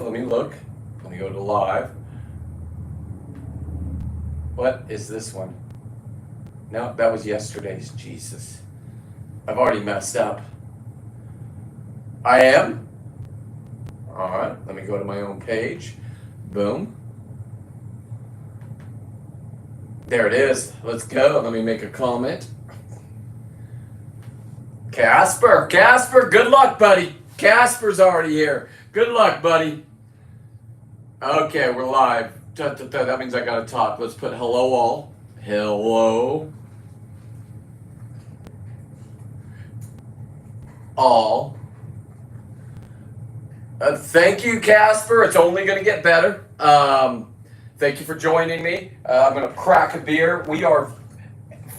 Let me look. Let me go to live. What is this one? No, that was yesterday's. Jesus. I've already messed up. I am? All right. Let me go to my own page. Boom. There it is. Let's go. Let me make a comment. Casper, good luck, buddy. Casper's already here. Good luck, buddy. Okay, we're live. That means I gotta talk. Let's put hello all. Hello. All. Thank you, Casper. It's only gonna get better. Thank you for joining me. I'm gonna crack a beer. We are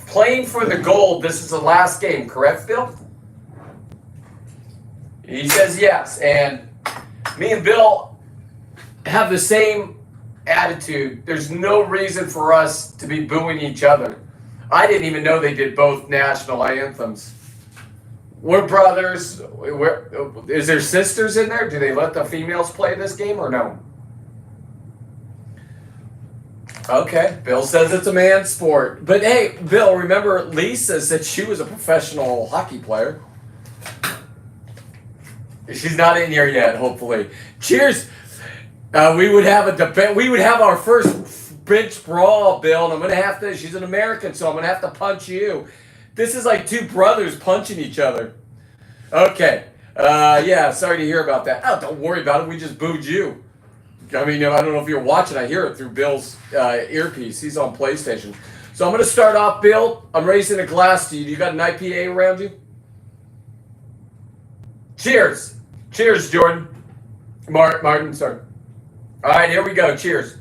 playing for the gold. This is the last game, correct, Bill? He says yes, and me and Bill have the same attitude. There's no reason for us to be booing each other. I didn't even know they did both national anthems. We're brothers. Is there sisters in there? Do they let the females play this game or no? Okay, Bill says it's a man's sport. But hey, Bill, remember Lisa said she was a professional hockey player. She's not in here yet, hopefully. Cheers. We would have a debate. We would have our first bench brawl, Bill, and I'm going to have to, she's an American, so I'm going to have to punch you. This is like two brothers punching each other. Okay. Yeah, sorry to hear about that. Oh, don't worry about it. We just booed you. I mean, I don't know if you're watching. I hear it through Bill's earpiece. He's on PlayStation. So I'm going to start off, Bill. I'm raising a glass to you. You got an IPA around you? Cheers. Cheers, Jordan. Martin, sorry. All right, here we go. Cheers.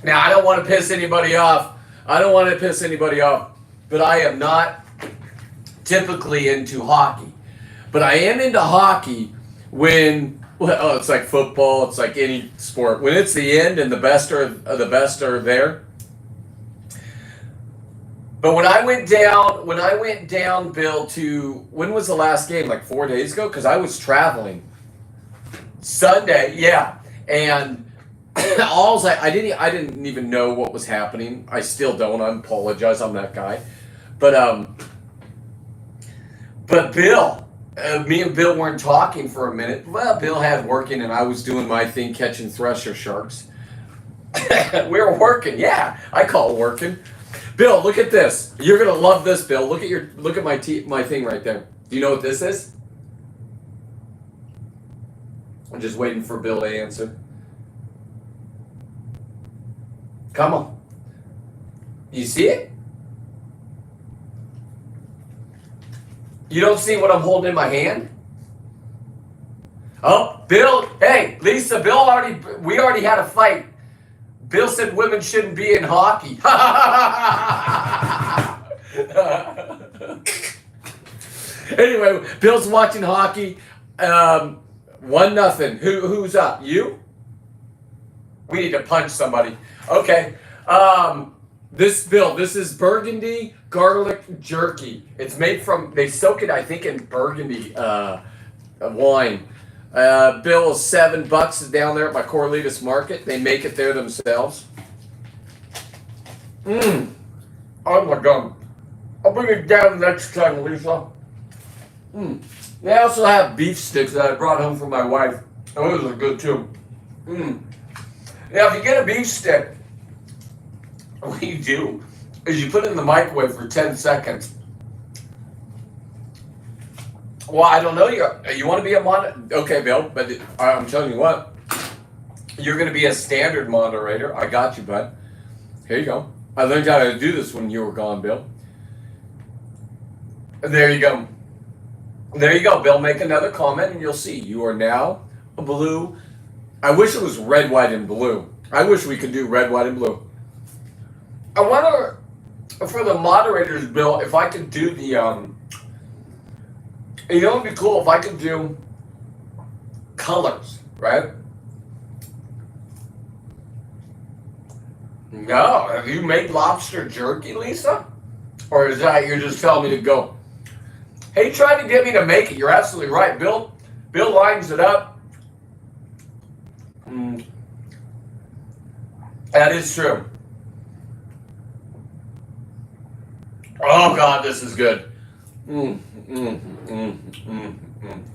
Now, I don't want to piss anybody off. But I am not typically into hockey. But I am into hockey when, well, it's like football, it's like any sport. When it's the end and the best are there. But when I went down, Bill, to, when was the last game? Like 4 days ago? Because I was traveling. Sunday, yeah. And I didn't even know what was happening. I still don't. I apologize. I'm that guy. But Bill, me and Bill weren't talking for a minute. Well, Bill had working, and I was doing my thing, catching thresher sharks. We were working. Yeah, I call it working. Bill, look at this. You're gonna love this, Bill. Look at my thing right there. Do you know what this is? I'm just waiting for Bill to answer. Come on. You see it? You don't see what I'm holding in my hand? Oh, Bill, hey, Lisa, we already had a fight. Bill said women shouldn't be in hockey. Anyway, Bill's watching hockey. 1-0. Who's up? You? We need to punch somebody. Okay. This is burgundy garlic jerky. It's made from, they soak it, I think, in burgundy wine. Bill is $7 is down there at my Corlitas Market. They make it there themselves. Oh my God. I'll bring it down next time, Lisa. They also have beef sticks that I brought home for my wife. Oh, those are good too. Now, if you get a beef stick, what you do is you put it in the microwave for 10 seconds. Well, I don't know. You want to be a okay, Bill, but I'm telling you what. You're going to be a standard moderator. I got you, bud. Here you go. I learned how to do this when you were gone, Bill. There you go. There you go, Bill. Make another comment, and you'll see. You are now a blue. I wish it was red, white, and blue. I wish we could do red, white, and blue. I wonder, for the moderators, Bill, if I could do the, you know, it'd be cool if I could do colors, right? No, have you made lobster jerky, Lisa? Or is that you're just telling me to go? Hey, try to get me to make it. You're absolutely right, Bill. Bill lines it up. That is true. Oh God, this is good. Give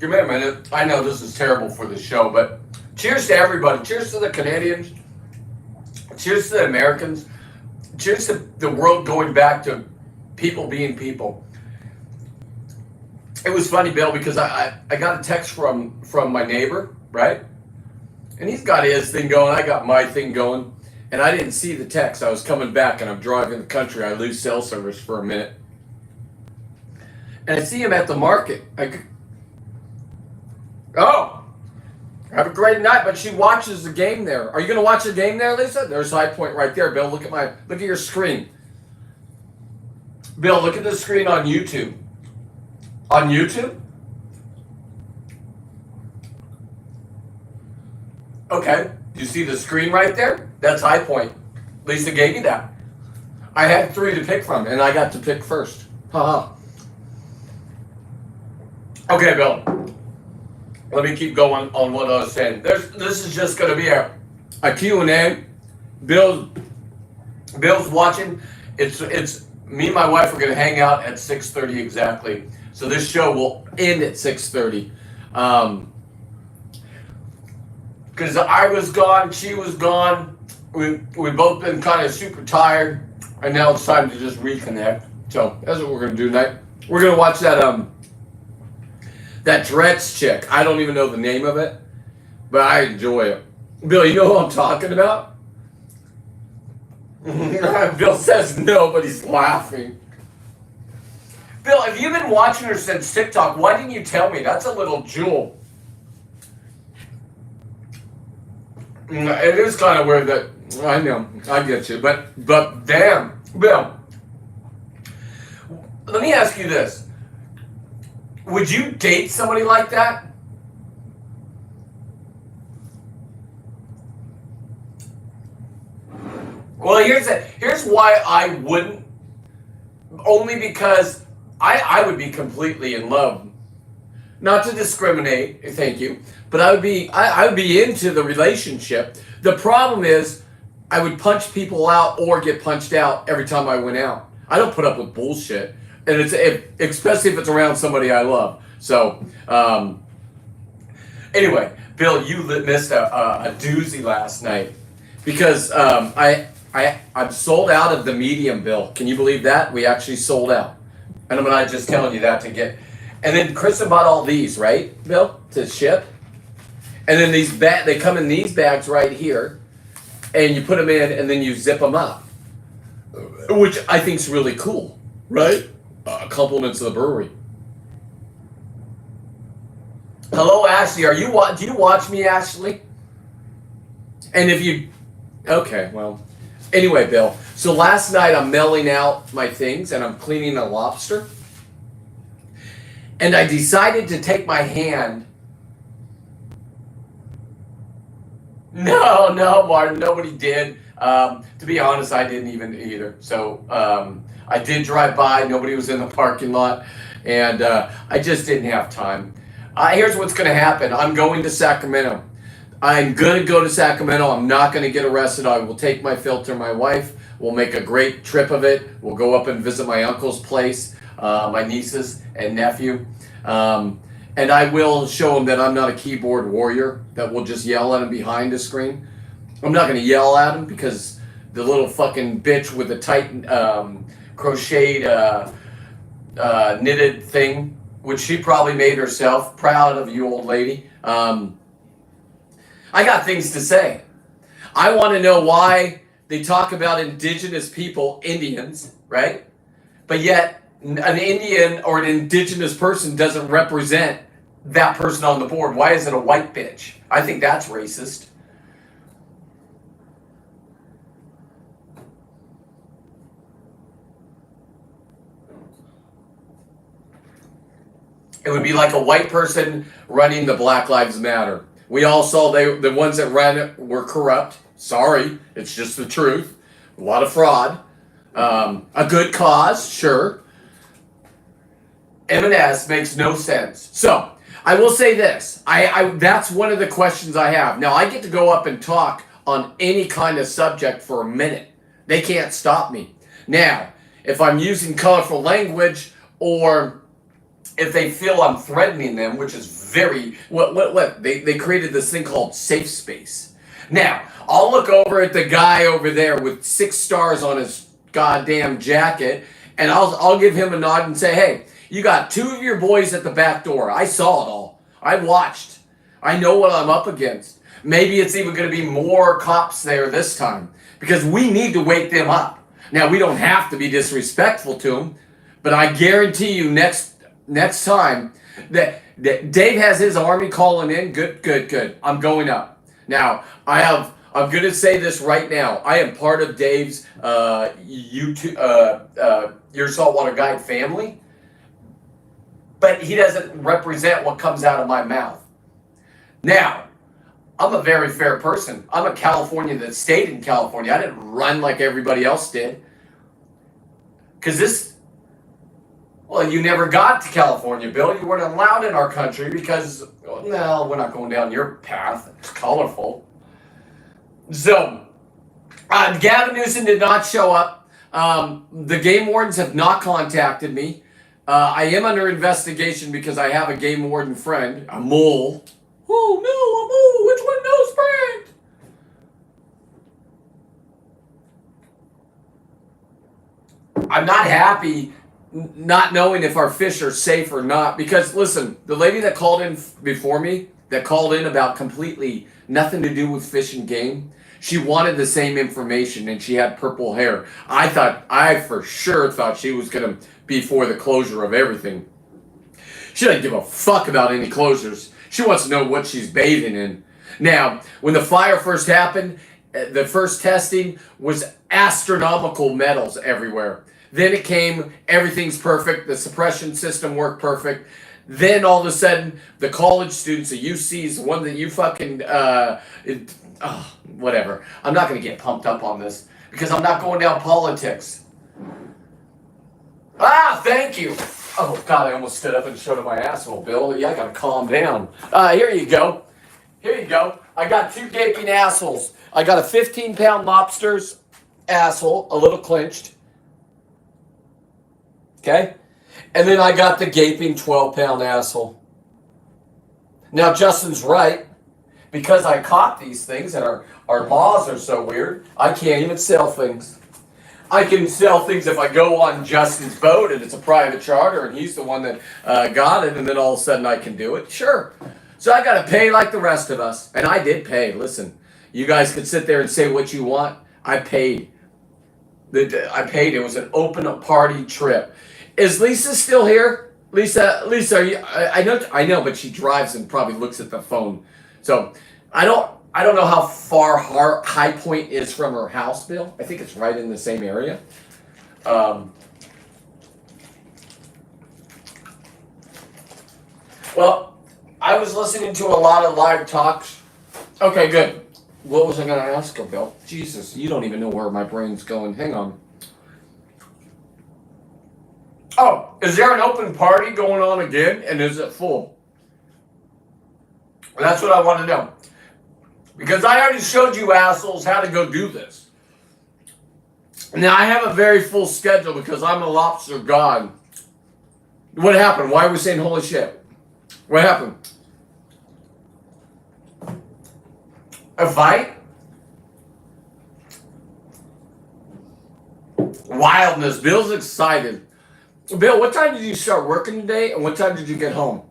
me a minute. I know this is terrible for the show, but cheers to everybody. Cheers to the Canadians. Cheers to the Americans. Cheers to the world going back to people being people. It was funny, Bill, because I got a text from my neighbor, right? And he's got his thing going. I got my thing going. And I didn't see the text. I was coming back and I'm driving the country. I lose cell service for a minute. And I see him at the market. Oh, have a great night. But she watches the game there. Are you going to watch the game there, Lisa? There's High Point right there, Bill. Look at your screen. Bill, look at the screen on YouTube. On YouTube? Okay. Do you see the screen right there? That's High Point. Lisa gave me that. I had 3 to pick from, and I got to pick first. Haha. Okay, Bill. Let me keep going on what I was saying. This is just going to be a Q&A. Bill's watching. It's me and my wife are going to hang out at 6:30 exactly. So this show will end at 6:30. Because I was gone, she was gone. We've both been kind of super tired, and now it's time to just reconnect. So that's what we're gonna do tonight. We're gonna watch that Drex chick. I don't even know the name of it, but I enjoy it. Bill, you know who I'm talking about? Bill says no, but he's laughing. Bill, have you been watching her since TikTok? Why didn't you tell me? That's a little jewel. It is kind of weird that, I know, I get you, but damn, Bill, let me ask you this. Would you date somebody like that? Well, here's why I wouldn't. Only because I would be completely in love. Not to discriminate, thank you, but I would be into the relationship. The problem is I would punch people out or get punched out every time I went out. I don't put up with bullshit, and especially if it's around somebody I love. So anyway, Bill, you missed a doozy last night because I'm sold out of the medium, Bill. Can you believe that? We actually sold out, and I'm not just telling you that to get. And then Kristen bought all these, right, Bill, to ship. And then they come in these bags right here, and you put them in, and then you zip them up, which I think is really cool, right? Compliments of the brewery. Hello, Ashley. Do you watch me, Ashley? And if you, okay, well, anyway, Bill. So last night I'm mailing out my things, and I'm cleaning a lobster. And I decided to take my hand. No, Martin, nobody did. To be honest, I didn't even either. So I did drive by. Nobody was in the parking lot. And I just didn't have time. Here's what's going to happen. I'm going to Sacramento. I'm going to go to Sacramento. I'm not going to get arrested. I will take my filter. My wife will make a great trip of it. We'll go up and visit my uncle's place. My nieces and nephew. And I will show them that I'm not a keyboard warrior that will just yell at him behind the screen. I'm not going to yell at him because the little fucking bitch with the tight crocheted knitted thing, which she probably made herself. Proud of you, old lady. I got things to say. I want to know why they talk about indigenous people, Indians, right? But yet an Indian or an indigenous person doesn't represent that person on the board. Why is it a white bitch? I think that's racist. It would be like a white person running the Black Lives Matter. We all saw the ones that ran it were corrupt. Sorry, it's just the truth. A lot of fraud. A good cause, sure. M&S makes no sense. So, I will say this. I that's one of the questions I have. Now I get to go up and talk on any kind of subject for a minute. They can't stop me. Now, if I'm using colorful language or if they feel I'm threatening them, which is very what they created this thing called safe space. Now, I'll look over at the guy over there with 6 stars on his goddamn jacket, and I'll give him a nod and say, "Hey, you got 2 of your boys at the back door. I saw it all. I watched. I know what I'm up against. Maybe it's even going to be more cops there this time because we need to wake them up. Now, we don't have to be disrespectful to them, but I guarantee you next time that Dave has his army calling in. Good. I'm going up. Now, I'm going to say this right now. I am part of Dave's YouTube, Your Saltwater Guide family, but he doesn't represent what comes out of my mouth. Now, I'm a very fair person. I'm a Californian that stayed in California. I didn't run like everybody else did. Because you never got to California, Bill. You weren't allowed in our country because, no, we're not going down your path. It's colorful. So, Gavin Newsom did not show up. The game wardens have not contacted me. I am under investigation because I have a game warden friend, a mole. Oh, no, a mole. Which one knows Brent? I'm not happy not knowing if our fish are safe or not because, listen, the lady that called in before me, that called in about completely nothing to do with fish and game, she wanted the same information and she had purple hair. I for sure thought she was going to be for the closure of everything. She doesn't give a fuck about any closures. She wants to know what she's bathing in. Now, when the fire first happened, the first testing was astronomical metals everywhere. Then it came, everything's perfect, the suppression system worked perfect. Then all of a sudden, the college students, the UCs, the one that you fucking, whatever. I'm not going to get pumped up on this because I'm not going down politics. Thank you. Oh, God, I almost stood up and showed him my asshole, Bill. Yeah, I got to calm down. Here you go. I got 2 gaping assholes. I got a 15-pound lobster's asshole, a little clinched. Okay? And then I got the gaping 12-pound asshole. Now, Justin's right. Because I caught these things and our laws are so weird, I can't even sell things. I can sell things if I go on Justin's boat and it's a private charter and he's the one that got it, and then all of a sudden I can do it. Sure. So I got to pay like the rest of us. And I did pay. Listen, you guys could sit there and say what you want. I paid. It was an open party trip. Is Lisa still here? Lisa, are you, I know, but she drives and probably looks at the phone. So I don't know how far High Point is from her house, Bill. I think it's right in the same area. Well, I was listening to a lot of live talks. Okay, good. What was I going to ask her, Bill? Jesus, you don't even know where my brain's going. Hang on. Oh, is there an open party going on again, and is it full? That's what I want to know. Because I already showed you assholes how to go do this. Now, I have a very full schedule because I'm a lobster god. What happened? Why are we saying holy shit? What happened? A fight? Wildness. Bill's excited. Bill, what time did you start working today, and what time did you get home?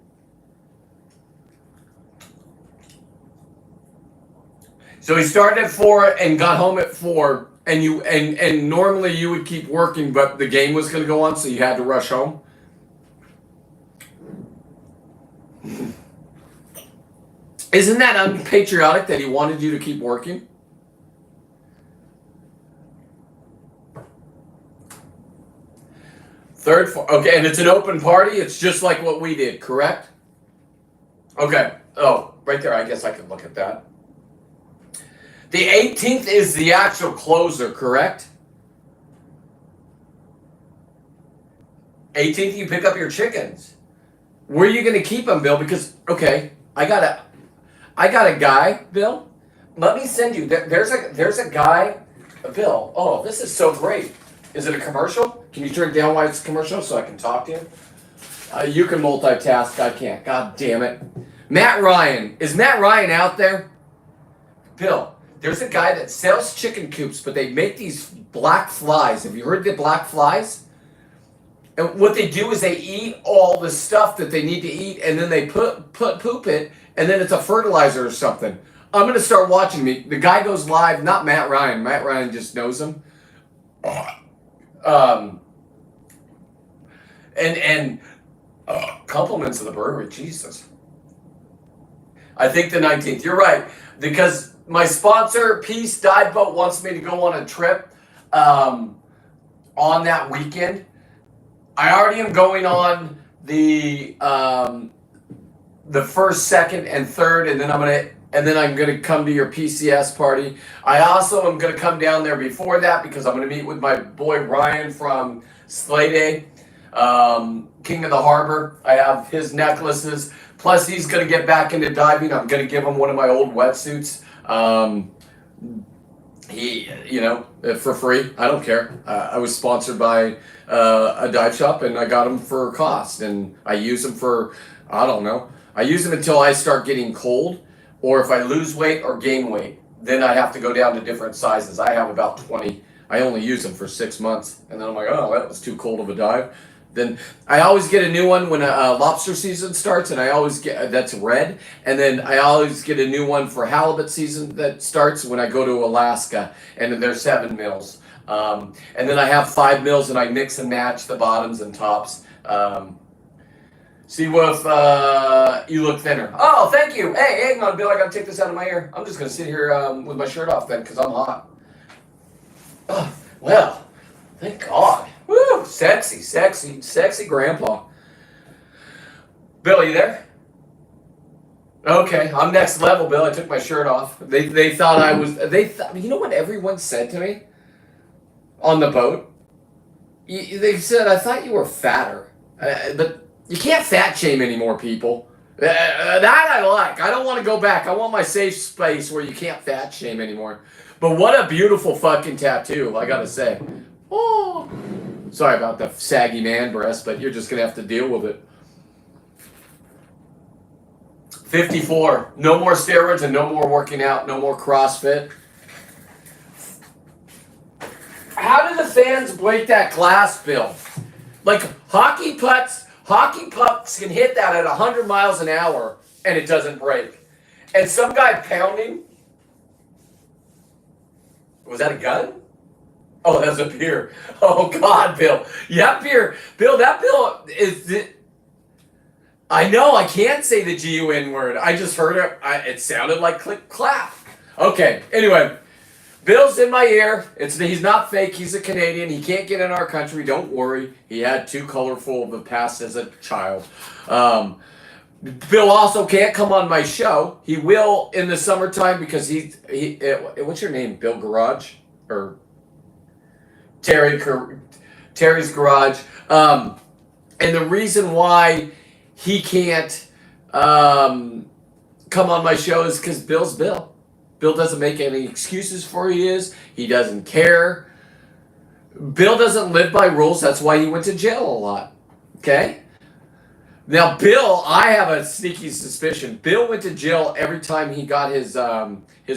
So he started at 4 and got home at 4, and normally you would keep working, but the game was going to go on, so you had to rush home. Isn't that unpatriotic that he wanted you to keep working? Third, okay, and it's an open party. It's just like what we did, correct? Okay. Oh, right there. I guess I could look at that. The 18th is the actual closer, correct? 18th, you pick up your chickens. Where are you going to keep him, Bill? Because okay, I got a guy, Bill. Let me send you. There's a guy, Bill. Oh, this is so great. Is it a commercial? Can you turn down why it's a commercial so I can talk to you? You can multitask. I can't. God damn it. Matt Ryan. Is Matt Ryan out there? Bill, there's a guy that sells chicken coops, but they make these black flies. Have you heard the black flies? And what they do is they eat all the stuff that they need to eat, and then they put poop it, and then it's a fertilizer or something. I'm gonna start watching me. The guy goes live, not Matt Ryan. Matt Ryan just knows him. Um, and compliments of the brewery, Jesus. I think the 19th. You're right, because my sponsor, Peace Dive Boat, wants me to go on a trip on that weekend. I already am going on the first, second, and third, and then I'm gonna come to your PCS party. I also am gonna come down there before that because I'm gonna meet with my boy Ryan from Slay Day, King of the Harbor. I have his necklaces. Plus, he's gonna get back into diving. I'm gonna give him one of my old wetsuits. For free. I don't care. I was sponsored by a dive shop, and I got them for cost, and I use them for, I don't know. I use them until I start getting cold, or if I lose weight or gain weight, then I have to go down to different sizes. I have about 20. I only use them for 6 months, and then I'm like, oh, that was too cold of a dive. Then I always get a new one when lobster season starts, and I always get that's red. And then I always get a new one for halibut season that starts when I go to Alaska, and then there's 7 mils. And then I have 5 mils, and I mix and match the bottoms and tops. See what if you look thinner. Oh, thank you. Hey, hang on, Bill. I gotta take this out of my ear. I'm just gonna sit here with my shirt off then, because I'm hot. Oh, well, thank God. Woo! Sexy, sexy, sexy grandpa. Bill, you there? Okay, I'm next level, Bill. I took my shirt off. They thought I was. You know what everyone said to me on the boat? They said I thought you were fatter, but you can't fat shame anymore, people. That I like. I don't want to go back. I want my safe space where you can't fat shame anymore. But what a beautiful fucking tattoo, I gotta say. Oh. Sorry about the saggy man breast, but you're just going to have to deal with it. 54. No more steroids and no more working out. No more CrossFit. How do the fans break that glass, Bill? Like hockey pucks can hit that at 100 miles an hour and it doesn't break. And some guy pounding. Was that a gun? Oh, that's a beer. Oh, God, Bill. Yeah, beer. Bill, that Bill is... I know, I can't say the G-U-N word. I just heard it. It sounded like click, clap. Okay, anyway. Bill's in my ear. He's not fake. He's a Canadian. He can't get in our country. Don't worry. He had too colorful of a past as a child. Bill also can't come on my show. He will in the summertime because what's your name? Bill Garage? Or... Terry's Garage. And the reason why he can't come on my show is because Bill's Bill. Bill doesn't make any excuses for who he is. He doesn't care. Bill doesn't live by rules. That's why he went to jail a lot. Okay? Now, Bill, I have a sneaky suspicion. Bill went to jail every time he got his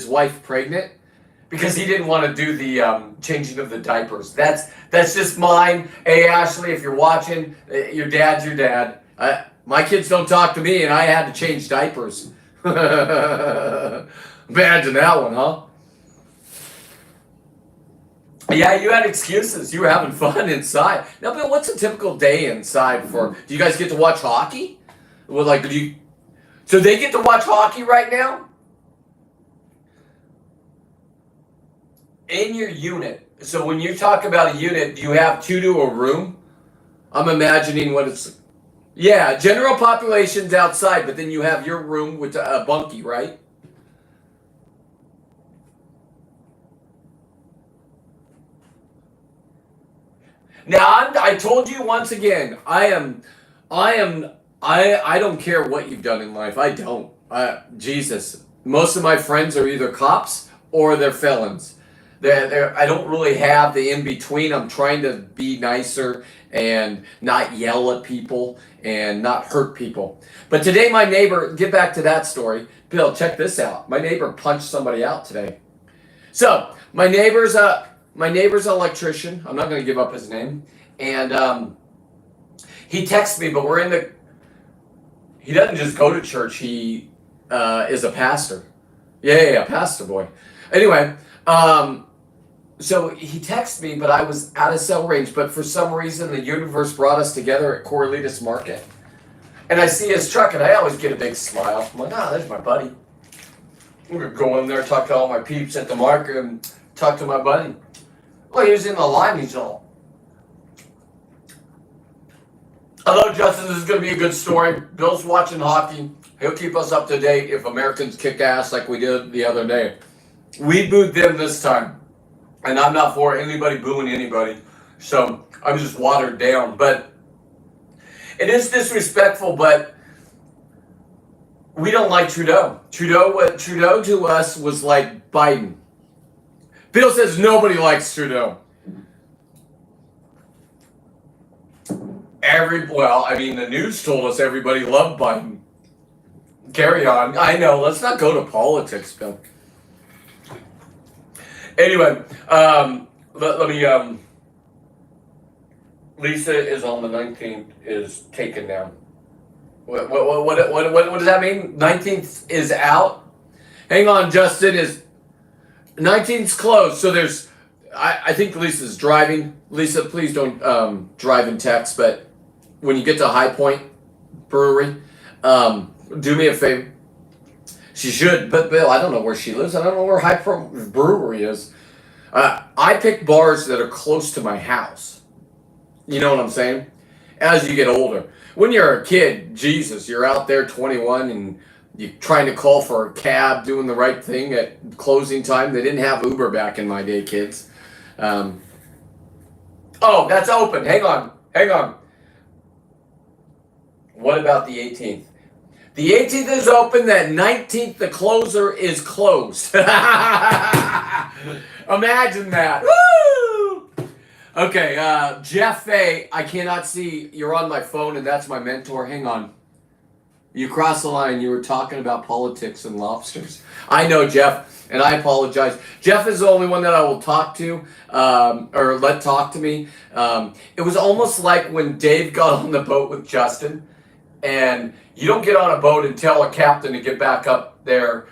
wife pregnant. Because he didn't want to do the changing of the diapers. That's just mine. Hey, Ashley, if you're watching, your dad's your dad. My kids don't talk to me, and I had to change diapers. Imagine that one, huh? Yeah, you had excuses. You were having fun inside. Now, Bill, what's a typical day inside for? Do you guys get to watch hockey? Well, so they get to watch hockey right now? In your unit, so when you talk about a unit, do you have 2 to a room? I'm imagining what it's... Yeah, general population's outside, but then you have your room with a bunkie, right? Now, I told you once again, I am I don't care what you've done in life. I don't. Jesus. Most of my friends are either cops or they're felons. I don't really have the in between. I'm trying to be nicer and not yell at people and not hurt people. But today, my neighbor, get back to that story. Bill, check this out. My neighbor punched somebody out today. So my neighbor's an electrician. I'm not going to give up his name. And he texts me, but we're in the. He doesn't just go to church. He is a pastor. Yeah, pastor boy. Anyway, so he texted me, but I was out of cell range. But for some reason, the universe brought us together at Corralitos Market. And I see his truck, and I always get a big smile. I'm like, there's my buddy. I'm going to go in there, talk to all my peeps at the market, and talk to my buddy. Well, he was in the line, he's all, hello, Justin, this is going to be a good story. Bill's watching hockey. He'll keep us up to date if Americans kick ass like we did the other day. We booed them this time. And I'm not for anybody booing anybody. So I'm just watered down. But it is disrespectful, but we don't like Trudeau. Trudeau to us was like Biden. Bill says nobody likes Trudeau. The news told us everybody loved Biden. Carry on. I know. Let's not go to politics, Bill. Anyway, let me. Lisa is on the 19th. Is taken down. What does that mean? 19th is out. Hang on, Justin. Is 19th's closed. So there's. I think Lisa's driving. Lisa, please don't drive and text. But when you get to High Point Brewery, do me a favor. She should, but Bill, I don't know where she lives. I don't know where High Point Brewery is. I pick bars that are close to my house. You know what I'm saying? As you get older. When you're a kid, Jesus, you're out there 21 and you're trying to call for a cab, doing the right thing at closing time. They didn't have Uber back in my day, kids. Oh, that's open. Hang on. What about the 18th? The 18th is open. That 19th, the closer is closed. Imagine that. Woo! Okay, Jeff Fay, I cannot see. You're on my phone, and that's my mentor. Hang on. You crossed the line. You were talking about politics and lobsters. I know, Jeff, and I apologize. Jeff is the only one that I will talk to, or let talk to me. It was almost like when Dave got on the boat with Justin, and you don't get on a boat and tell a captain to get back up there.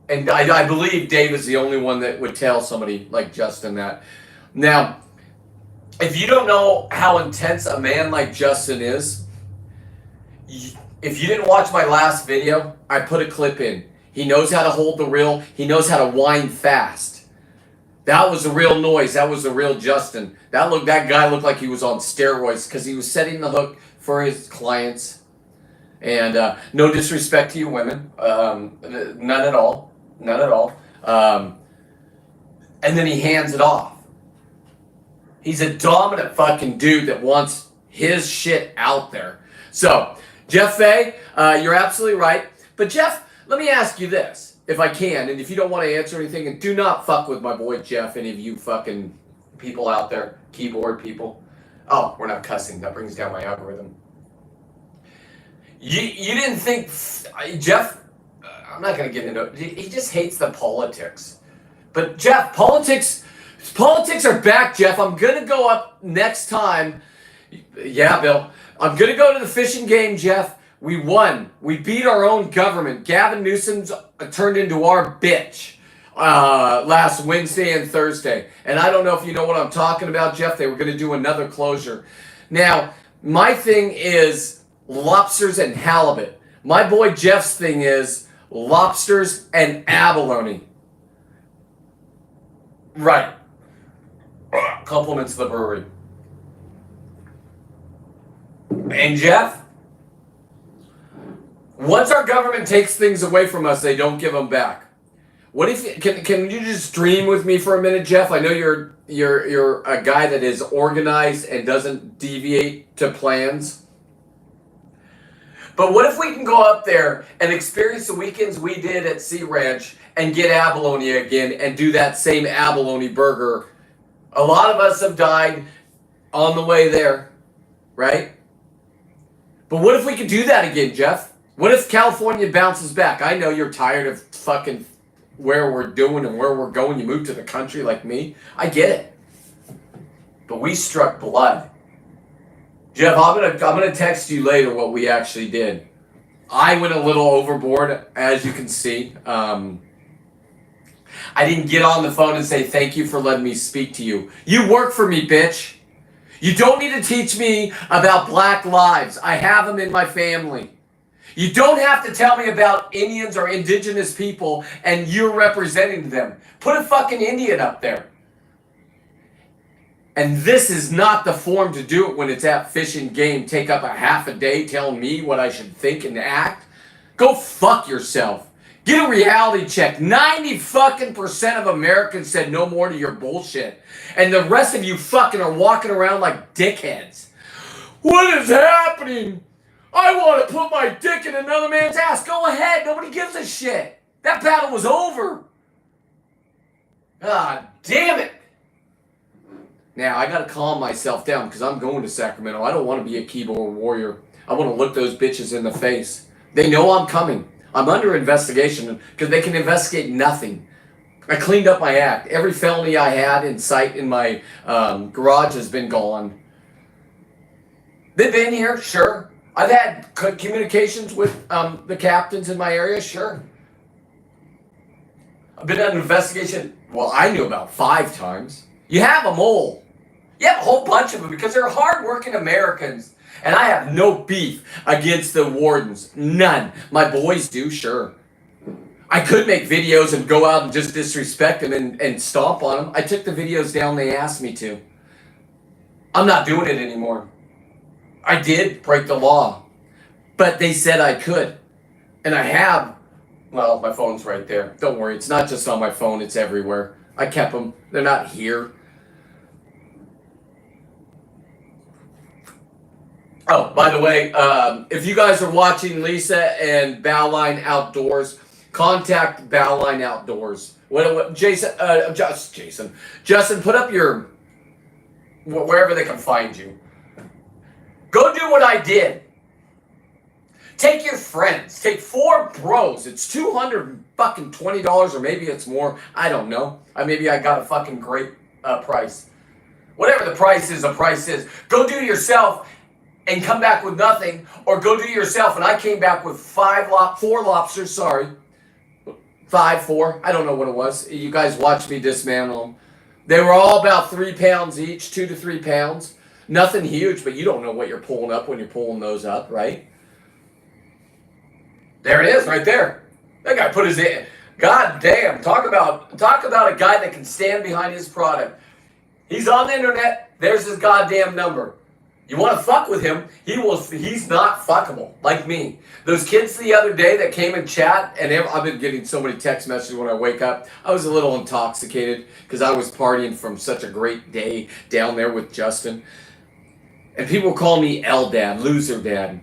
And I believe Dave is the only one that would tell somebody like Justin that. Now, if you don't know how intense a man like Justin is, if you didn't watch my last video, I put a clip in. He knows how to hold the reel. He knows how to wind fast. That was the real noise. That was the real Justin. That guy looked like he was on steroids because he was setting the hook for his clients. And no disrespect to you women. None at all. And then he hands it off. He's a dominant fucking dude that wants his shit out there. So, Jeff Fay, you're absolutely right. But Jeff, let me ask you this, if I can, and if you don't want to answer anything, and do not fuck with my boy Jeff, any of you fucking people out there, keyboard people. Oh, we're not cussing. That brings down my algorithm. You didn't think, Jeff, I'm not going to get into it. He just hates the politics. But Jeff, politics are back, Jeff. I'm going to go up next time. Yeah, Bill. I'm going to go to the fishing game, Jeff. We won. We beat our own government. Gavin Newsom's turned into our bitch last Wednesday and Thursday. And I don't know if you know what I'm talking about, Jeff. They were going to do another closure. Now, my thing is lobsters and halibut. My boy Jeff's thing is lobsters and abalone. Right. Compliments the brewery. And Jeff, once our government takes things away from us, they don't give them back. What if can you just dream with me for a minute, Jeff? I know you're a guy that is organized and doesn't deviate to plans. But what if we can go up there and experience the weekends we did at Sea Ranch and get abalone again and do that same abalone burger? A lot of us have died on the way there, right? But what if we could do that again, Jeff? What if California bounces back? I know you're tired of fucking where we're doing and where we're going. You moved to the country like me. I get it. But we struck blood. Jeff, I'm gonna text you later what we actually did. I went a little overboard, as you can see. I didn't get on the phone and say thank you for letting me speak to you. You work for me, bitch. You don't need to teach me about black lives. I have them in my family. You don't have to tell me about Indians or indigenous people and you're representing them. Put a fucking Indian up there. And this is not the form to do it when it's at Fish and Game. Take up a half a day telling me what I should think and act. Go fuck yourself. Get a reality check. 90% of Americans said no more to your bullshit. And the rest of you fucking are walking around like dickheads. What is happening? I want to put my dick in another man's ass. Go ahead. Nobody gives a shit. That battle was over. God damn it. Now, I got to calm myself down because I'm going to Sacramento. I don't want to be a keyboard warrior. I want to look those bitches in the face. They know I'm coming. I'm under investigation because they can investigate nothing. I cleaned up my act. Every felony I had in sight in my garage has been gone. They've been here, sure. I've had communications with the captains in my area, sure. I've been under investigation, well, I knew about 5 times. You have them all. You have a whole bunch of them because they're hardworking Americans. And I have no beef against the wardens. None. My boys do, sure. I could make videos and go out and just disrespect them and stomp on them. I took the videos down they asked me to. I'm not doing it anymore. I did break the law. But they said I could. And I have. Well, my phone's right there. Don't worry. It's not just on my phone. It's everywhere. I kept them. They're not here. Oh, by the way, if you guys are watching Lisa and Bowline Outdoors, contact Bowline Outdoors. Justin, put up your, wherever they can find you. Go do what I did. Take your friends. Take 4 bros. It's $220 or maybe it's more. I don't know. Maybe I got a fucking great price. Whatever the price is, the price is. Go do it yourself and come back with nothing, or go do it yourself. And I came back with 4 lobsters. Sorry, 4. I don't know what it was. You guys watched me dismantle them. They were all about 3 pounds each, 2 to 3 pounds. Nothing huge, but you don't know what you're pulling up when you're pulling those up, right? There it is, right there. That guy put his in. God damn! Talk about a guy that can stand behind his product. He's on the internet. There's his goddamn number. You want to fuck with him, he's not fuckable, like me. Those kids the other day that came and chat, and I've been getting so many text messages when I wake up. I was a little intoxicated because I was partying from such a great day down there with Justin. And people call me L-Dad, loser dad.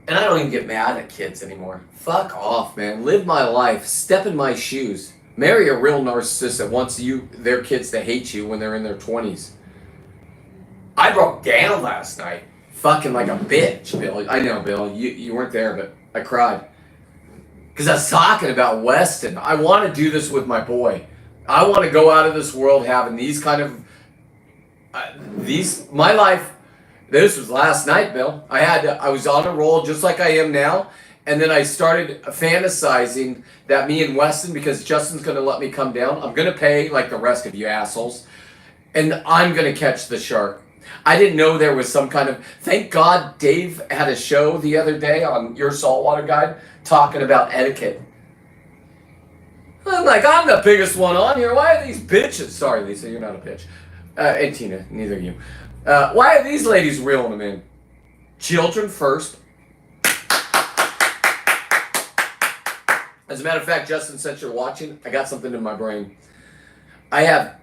And I don't even get mad at kids anymore. Fuck off, man. Live my life. Step in my shoes. Marry a real narcissist that wants their kids to hate you when they're in their 20s. I broke down last night. Fucking like a bitch, Bill. I know, Bill. You weren't there, but I cried. Because I was talking about Weston. I want to do this with my boy. I want to go out of this world having these kind of... my life... This was last night, Bill. I was on a roll just like I am now. And then I started fantasizing that me and Weston, because Justin's going to let me come down, I'm going to pay like the rest of you assholes. And I'm going to catch the shark. I didn't know there was some kind of... Thank God Dave had a show the other day on Your Saltwater Guide talking about etiquette. I'm like, I'm the biggest one on here. Why are these bitches... Sorry, Lisa, you're not a bitch. And Tina, neither of you. Why are these ladies reeling them in? Children first. As a matter of fact, Justin, since you're watching, I got something in my brain. I have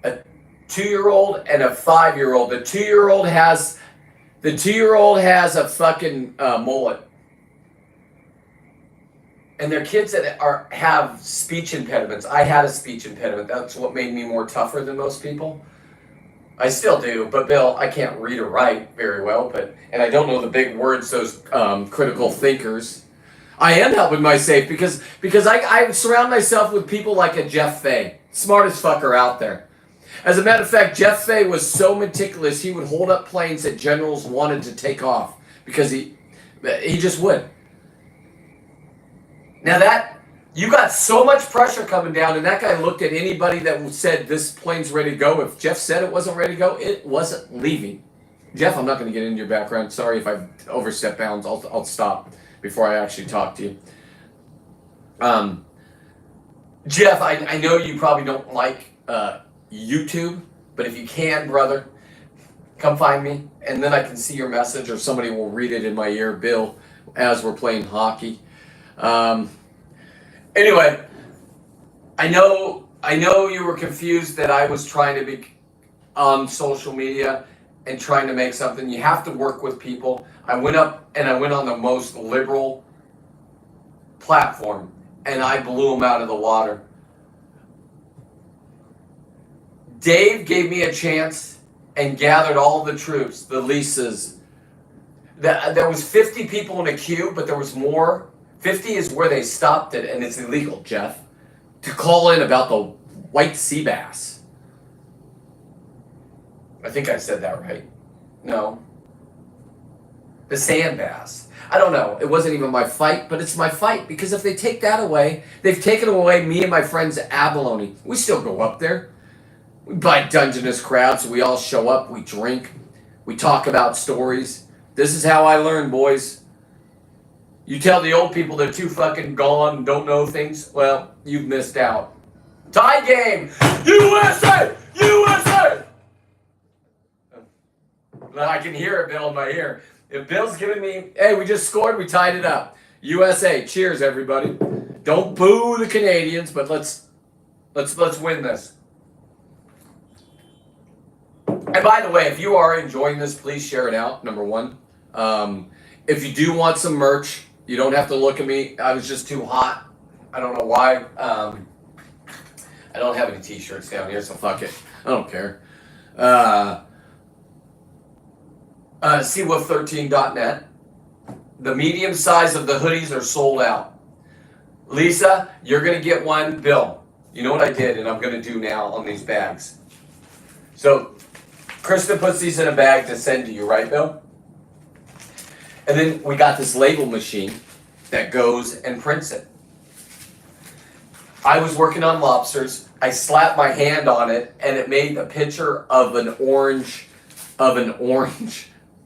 a 2-year-old and a 5-year-old. The 2-year-old has The 2-year-old has a fucking mullet. And they're kids that have speech impediments. I had a speech impediment. That's what made me more tougher than most people. I still do, but Bill, I can't read or write very well, and I don't know the big words, those critical thinkers. I am helping myself because I surround myself with people like a Jeff Fay, smartest fucker out there. As a matter of fact, Jeff Fay was so meticulous he would hold up planes that generals wanted to take off because he just would. Now that you got so much pressure coming down, and that guy looked at anybody that said this plane's ready to go. If Jeff said it wasn't ready to go, it wasn't leaving. Jeff, I'm not going to get into your background. Sorry if I've overstepped bounds. I'll stop before I actually talk to you. Jeff, I know you probably don't like YouTube, but if you can, brother, come find me, and then I can see your message, or somebody will read it in my ear, Bill, as we're playing hockey. Anyway, I know you were confused that I was trying to be on social media and trying to make something. You have to work with people. I went up and I went on the most liberal platform and I blew them out of the water. Dave gave me a chance and gathered all the troops, the Lisas. There was 50 people in a queue, but there was more. 50 is where they stopped it, and it's illegal, Jeff, to call in about the white sea bass. I think I said that right. No. The sand bass. I don't know. It wasn't even my fight, but it's my fight, because if they take that away, they've taken away me and my friends at Abalone. We still go up there. We buy Dungeness crabs. We all show up. We drink. We talk about stories. This is how I learn, boys. You tell the old people they're too fucking gone and don't know things, well, you've missed out. Tie game! USA! USA! I can hear it, Bill, in my ear. If Bill's giving me, hey, we just scored, we tied it up. USA, cheers, everybody. Don't boo the Canadians, but let's win this. And by the way, if you are enjoying this, please share it out, number one. If you do want some merch, you don't have to look at me. I was just too hot. I don't know why. I don't have any t-shirts down here, so fuck it. I don't care. Seawolf13.net. The medium size of the hoodies are sold out. Lisa, you're going to get one. Bill, you know what I did and I'm going to do now on these bags. So, Krista puts these in a bag to send to you, right, Bill? And then we got this label machine that goes and prints it. I was working on lobsters. I slapped my hand on it, and it made a picture of an orange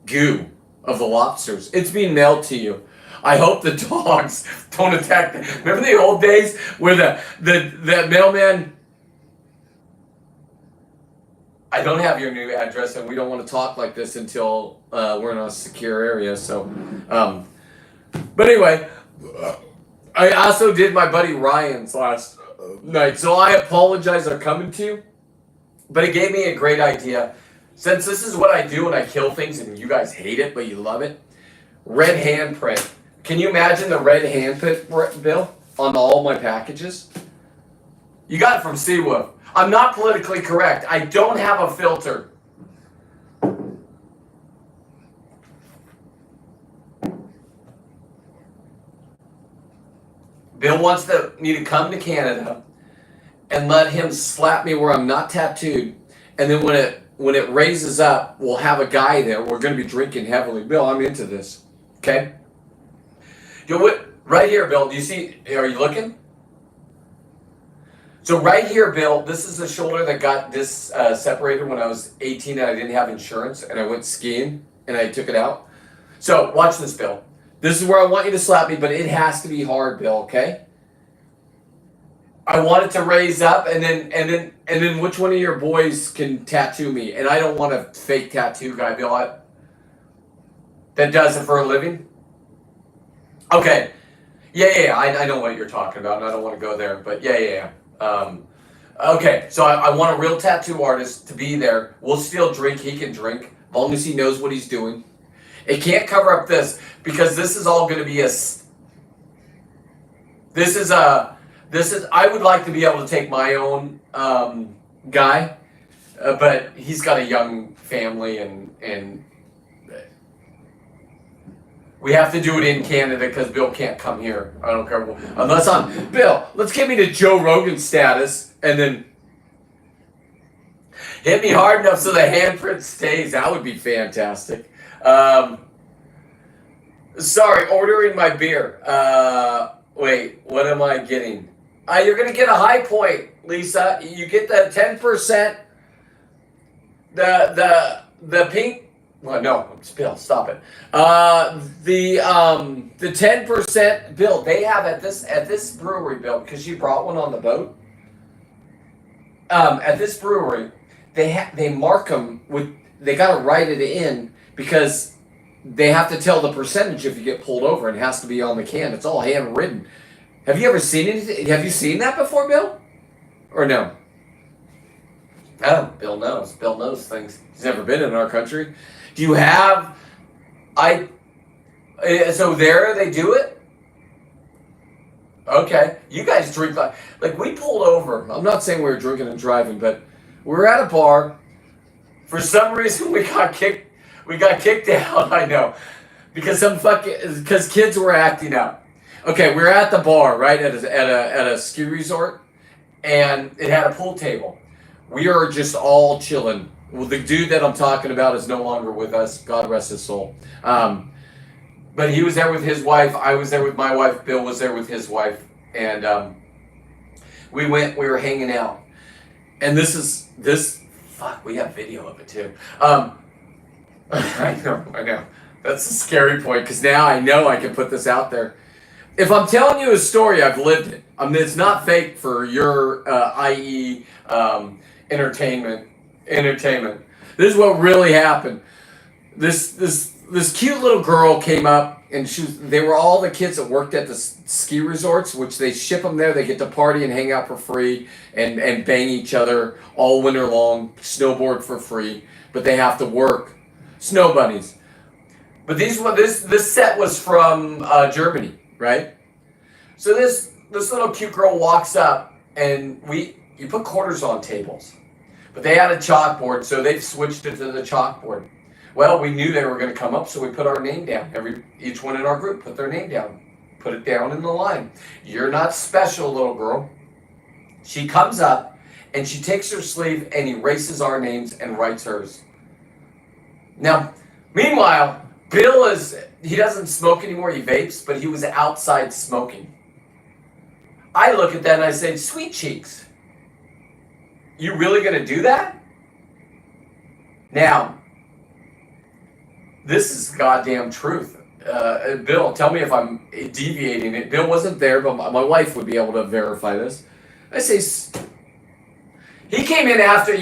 goo of the lobsters. It's being mailed to you. I hope the dogs don't attack them. Remember the old days where the mailman... I don't have your new address, and we don't want to talk like this until we're in a secure area. So, but anyway, I also did my buddy Ryan's last night. So I apologize for coming to you, but it gave me a great idea. Since this is what I do when I kill things, and you guys hate it, but you love it. Red handprint. Can you imagine the red handprint, Bill, on all my packages? You got it from Seawolf. I'm not politically correct. I don't have a filter. Bill wants me to come to Canada and let him slap me where I'm not tattooed. And then when it raises up, we'll have a guy there. We're going to be drinking heavily. Bill, I'm into this. Okay? Right here, Bill. Do you see? Are you looking? So right here, Bill, this is the shoulder that got this separated when I was 18 and I didn't have insurance and I went skiing and I took it out. So watch this, Bill. This is where I want you to slap me, but it has to be hard, Bill, okay? I want it to raise up and then which one of your boys can tattoo me? And I don't want a fake tattoo guy, Bill, that does it for a living. Okay. Yeah, I know what you're talking about and I don't want to go there, but yeah. Okay, so I want a real tattoo artist to be there. We'll still drink. He can drink, as long as he knows what he's doing. It can't cover up this because this is all going to be I would like to be able to take my own guy, but he's got a young family and we have to do it in Canada because Bill can't come here. I don't care. Unless Bill, let's get me to Joe Rogan status and then hit me hard enough so the handprint stays. That would be fantastic. Sorry, ordering my beer. Wait, what am I getting? You're going to get a high point, Lisa. You get the 10%. The pink. Well, no, it's Bill. Stop it. The 10%, Bill. They have at this brewery, Bill, because you brought one on the boat. At this brewery, they mark them with. They got to write it in because they have to tell the percentage if you get pulled over. It has to be on the can. It's all handwritten. Have you ever seen anything? Have you seen that before, Bill? Or no? Oh, Bill knows. Bill knows things. He's never been in our country. Do you have... So there they do it? Okay. You guys drink like we pulled over. I'm not saying we were drinking and driving, but we were at a bar. For some reason we got kicked out, I know. Because kids were acting up. Okay, we were at the bar, right, at a ski resort, and it had a pool table. We are just all chilling. Well, the dude that I'm talking about is no longer with us. God rest his soul. But he was there with his wife. I was there with my wife. Bill was there with his wife. And we were hanging out. And fuck, we have video of it too. I know. That's a scary point because now I know I can put this out there. If I'm telling you a story, I've lived it. It's not fake for your i.e. Entertainment. This is what really happened. This cute little girl came up, and they were all the kids that worked at the ski resorts, which they ship them there. They get to party and hang out for free and bang each other all winter long, snowboard for free, but they have to work. Snow bunnies. But this set was from Germany, right? So this little cute girl walks up, and you put quarters on tables. But they had a chalkboard, so they've switched it to the chalkboard. Well, we knew they were going to come up, so we put our name down. Each one in our group put their name down. Put it down in the line. You're not special, little girl. She comes up, and she takes her sleeve and erases our names and writes hers. Now, meanwhile, Bill he doesn't smoke anymore, he vapes, but he was outside smoking. I look at that and I say, sweet cheeks. You really going to do that? Now, this is goddamn truth. Bill, tell me if I'm deviating it. Bill wasn't there, but my wife would be able to verify this. I say, you came in after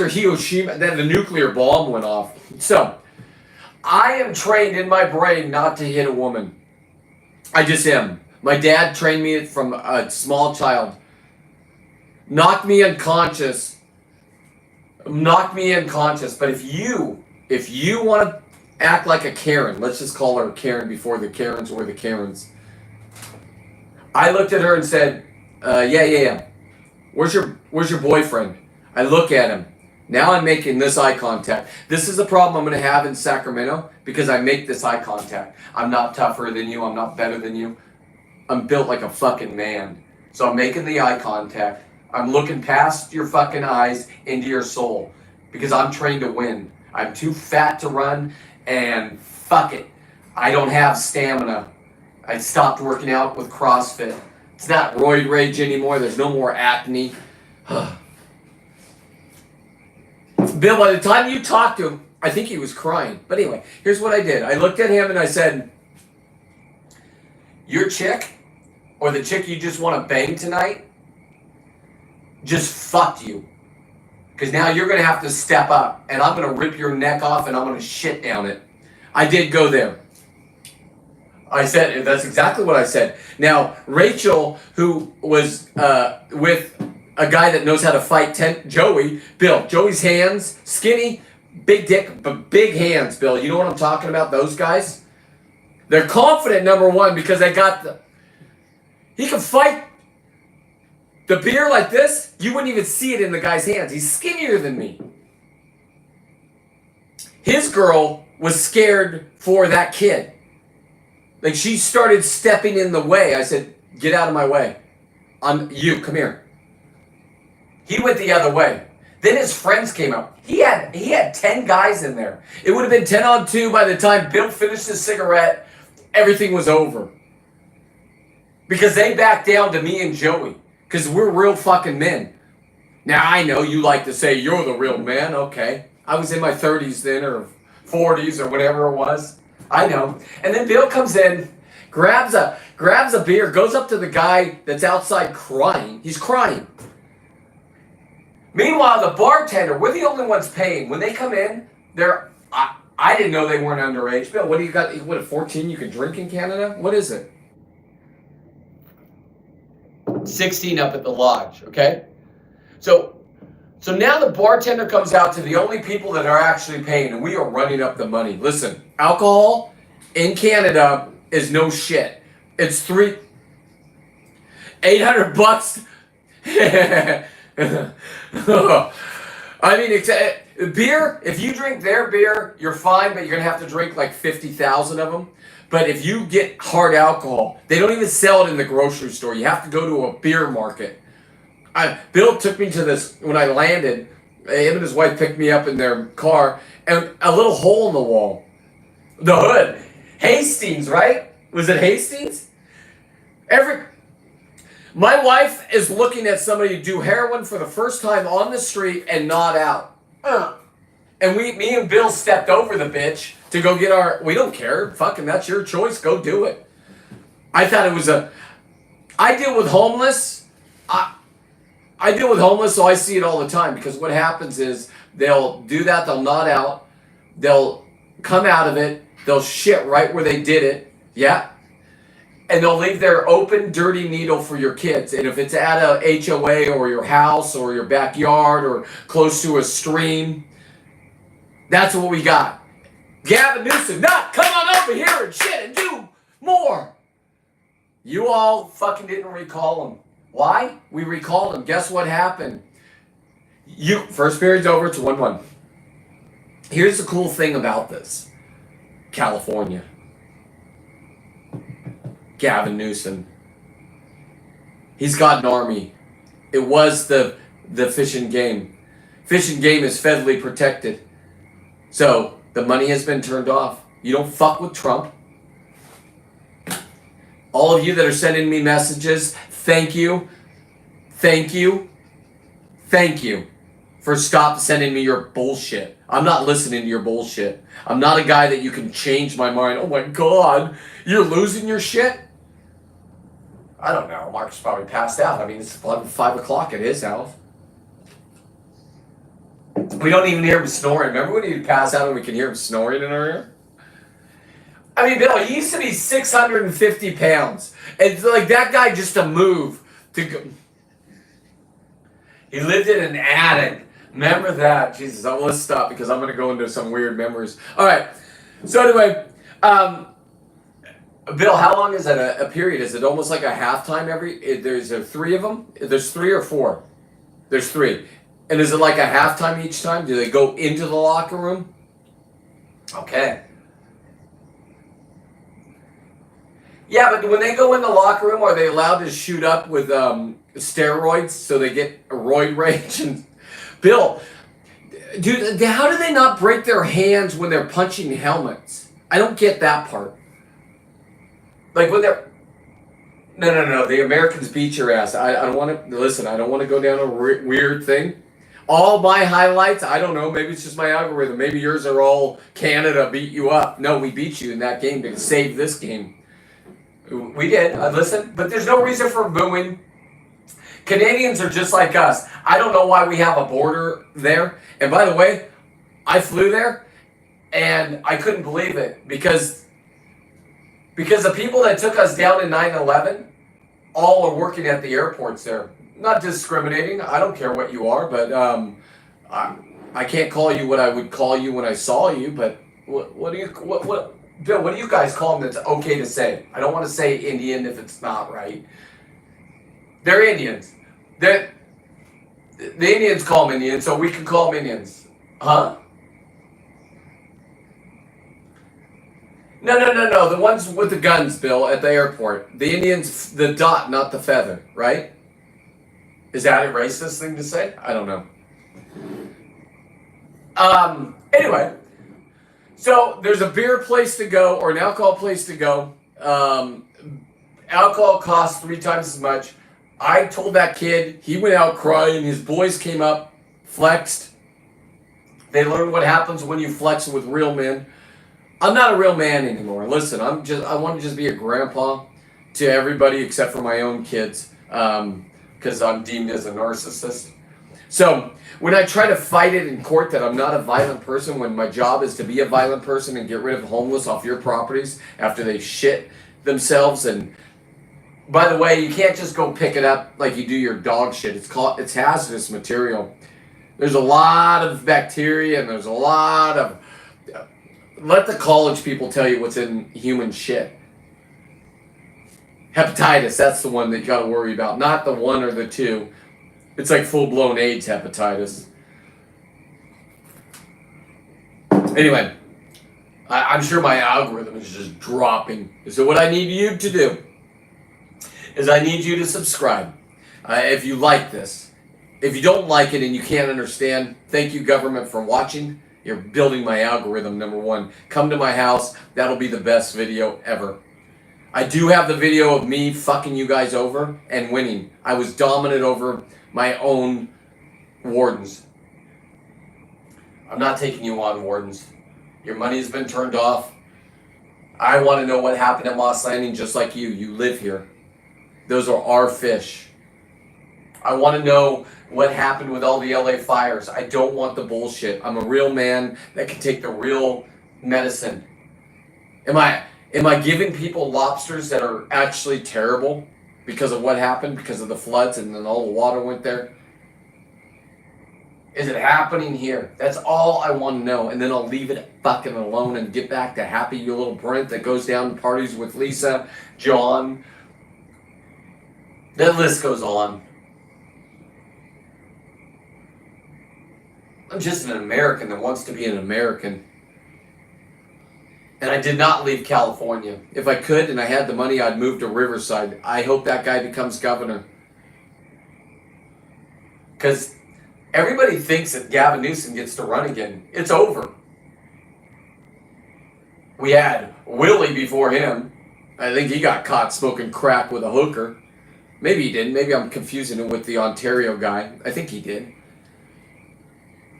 Hiroshima, then the nuclear bomb went off. So, I am trained in my brain not to hit a woman. I just am. My dad trained me from a small child. Knocked me unconscious. But if you want to act like a Karen, let's just call her a Karen before the Karens were the Karens. I looked at her and said, yeah. Where's your boyfriend? I look at him. Now I'm making this eye contact. This is a problem I'm going to have in Sacramento because I make this eye contact. I'm not tougher than you. I'm not better than you. I'm built like a fucking man. So I'm making the eye contact. I'm looking past your fucking eyes into your soul because I'm trained to win. I'm too fat to run and fuck it. I don't have stamina. I stopped working out with CrossFit. It's not roid rage anymore. There's no more acne. Bill, by the time you talked to him, I think he was crying. But anyway, here's what I did. I looked at him and I said, your chick, or the chick you just want to bang tonight, just fucked you. Because now you're going to have to step up, and I'm going to rip your neck off, and I'm going to shit down it. I did go there. I said, that's exactly what I said. Now, Rachel, who was with a guy that knows how to fight, Joey's hands, skinny, big dick, but big hands, Bill. You know what I'm talking about? Those guys. They're confident, number one, because they got the. He can fight the beer like this. You wouldn't even see it in the guy's hands. He's skinnier than me. His girl was scared for that kid. Like, she started stepping in the way. I said, get out of my way. You, come here. He went the other way. Then his friends came up. He had 10 guys in there. It would have been 10 on 2 by the time Bill finished his cigarette. Everything was over. Because they backed down to me and Joey. Because we're real fucking men. Now, I know you like to say you're the real man. Okay. I was in my 30s then, or 40s, or whatever it was. I know. And then Bill comes in, grabs a beer, goes up to the guy that's outside crying. He's crying. Meanwhile, the bartender, we're the only ones paying. When they come in, I didn't know they weren't underage. Bill, what do you got? What, at 14 you can drink in Canada? What is it? 16 up at the lodge, okay? So now the bartender comes out to the only people that are actually paying, and we are running up the money. Listen, alcohol in Canada is no shit. It's $800. I mean, beer, if you drink their beer, you're fine, but you're going to have to drink like 50,000 of them. But if you get hard alcohol, they don't even sell it in the grocery store. You have to go to a beer market. Bill took me to this, when I landed, him and his wife picked me up in their car, and a little hole in the wall. The hood. Hastings, right? Was it Hastings? My wife is looking at somebody do heroin for the first time on the street and not out. And me and Bill stepped over the bitch to go get we don't care. Fucking, that's your choice. Go do it. I thought it was I deal with homeless. I deal with homeless, so I see it all the time, because what happens is they'll do that, they'll nod out, they'll come out of it, they'll shit right where they did it, yeah, and they'll leave their open, dirty needle for your kids. And if it's at a HOA or your house or your backyard or close to a stream, that's what we got. Gavin Newsom, come on over here and shit and do more. You all fucking didn't recall him. Why? We recalled him. Guess what happened? First period's over. It's 1-1. Here's the cool thing about this. California. Gavin Newsom. He's got an army. It was the Fish and Game. Fish and Game is federally protected. So the money has been turned off. You don't fuck with Trump. All of you that are sending me messages, thank you. Thank you. Thank you for stop sending me your bullshit. I'm not listening to your bullshit. I'm not a guy that you can change my mind. Oh my God, you're losing your shit? I don't know. Mark's probably passed out. I mean, it's 5 o'clock at his house. We don't even hear him snoring. Remember when he'd pass out and we can hear him snoring in our ear? I mean, Bill, he used to be 650 pounds. And like that guy just to move to go. He lived in an attic. Remember that? Jesus, I want to stop because I'm going to go into some weird memories. All right. So anyway, Bill, how long is that a period? Is it almost like a halftime there's 3 of them? There's 3 or 4? There's 3. And is it like a halftime each time? Do they go into the locker room? Okay. Yeah, but when they go in the locker room, are they allowed to shoot up with steroids so they get a roid rage? And Bill, dude, how do they not break their hands when they're punching helmets? I don't get that part. Like when they're... No. The Americans beat your ass. I don't want to... Listen, I don't want to go down a weird thing. All my highlights, I don't know, maybe it's just my algorithm. Maybe yours are all Canada beat you up. No, we beat you in that game to save this game. We did. Listen, but there's no reason for booing. Canadians are just like us. I don't know why we have a border there. And by the way, I flew there, and I couldn't believe it because the people that took us down in 9/11 all are working at the airports there. Not discriminating. I don't care what you are, but I I can't call you what I would call you when I saw you, but what do you what Bill? What do you guys call them? That's okay to say. I don't want to say Indian if it's not right. They're Indians. The Indians call them Indians, so we can call them Indians, huh? No. The ones with the guns, Bill, at the airport. The Indians, the dot, not the feather, right? Is that a racist thing to say? I don't know. Anyway, so there's a beer place to go or an alcohol place to go. Alcohol costs 3 times as much. I told that kid, he went out crying. His boys came up, flexed. They learned what happens when you flex with real men. I'm not a real man anymore. Listen, I want to just be a grandpa to everybody except for my own kids, because I'm deemed as a narcissist. So when I try to fight it in court that I'm not a violent person, when my job is to be a violent person and get rid of homeless off your properties after they shit themselves, and by the way, you can't just go pick it up like you do your dog shit. It's hazardous material. There's a lot of bacteria and there's a lot of... Let the college people tell you what's in human shit. Hepatitis, that's the one that you got to worry about. Not the 1 or the 2. It's like full-blown AIDS hepatitis. Anyway, I'm sure my algorithm is just dropping. So what I need you to do is I need you to subscribe if you like this. If you don't like it and you can't understand, thank you, government, for watching. You're building my algorithm, number 1. Come to my house. That'll be the best video ever. I do have the video of me fucking you guys over and winning. I was dominant over my own wardens. I'm not taking you on, wardens. Your money has been turned off. I want to know what happened at Moss Landing just like you. You live here. Those are our fish. I want to know what happened with all the LA fires. I don't want the bullshit. I'm a real man that can take the real medicine. Am I giving people lobsters that are actually terrible because of what happened, because of the floods and then all the water went there? Is it happening here? That's all I want to know. And then I'll leave it fucking alone and get back to happy you little Brent that goes down to parties with Lisa, John. That list goes on. I'm just an American that wants to be an American. And I did not leave California. If I could and I had the money, I'd move to Riverside. I hope that guy becomes governor. Because everybody thinks that Gavin Newsom gets to run again. It's over. We had Willie before him. I think he got caught smoking crack with a hooker. Maybe he didn't. Maybe I'm confusing him with the Ontario guy. I think he did.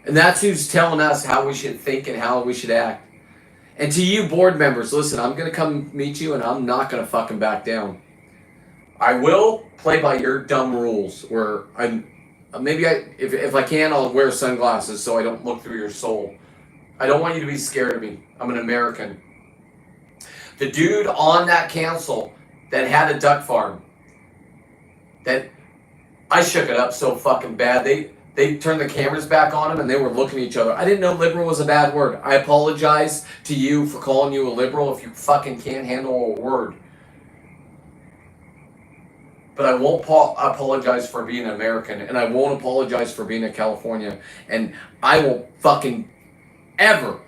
And that's who's telling us how we should think and how we should act. And to you board members, listen, I'm going to come meet you and I'm not going to fucking back down. I will play by your dumb rules where if I can, I'll wear sunglasses so I don't look through your soul. I don't want you to be scared of me. I'm an American. The dude on that council that had a duck farm, that I shook it up so fucking bad. They turned the cameras back on him and they were looking at each other. I didn't know liberal was a bad word. I apologize to you for calling you a liberal if you fucking can't handle a word. But I won't apologize for being an American, and I won't apologize for being a California, and I won't fucking ever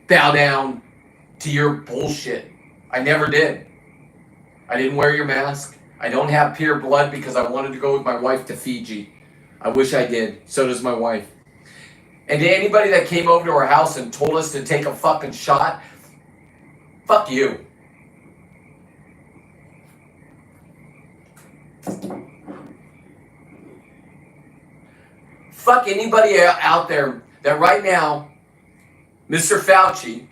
bow down to your bullshit. I never did. I didn't wear your mask. I don't have pure blood because I wanted to go with my wife to Fiji. I wish I did. So does my wife. And to anybody that came over to our house and told us to take a fucking shot, fuck you. Fuck anybody out there that right now, Mr. Fauci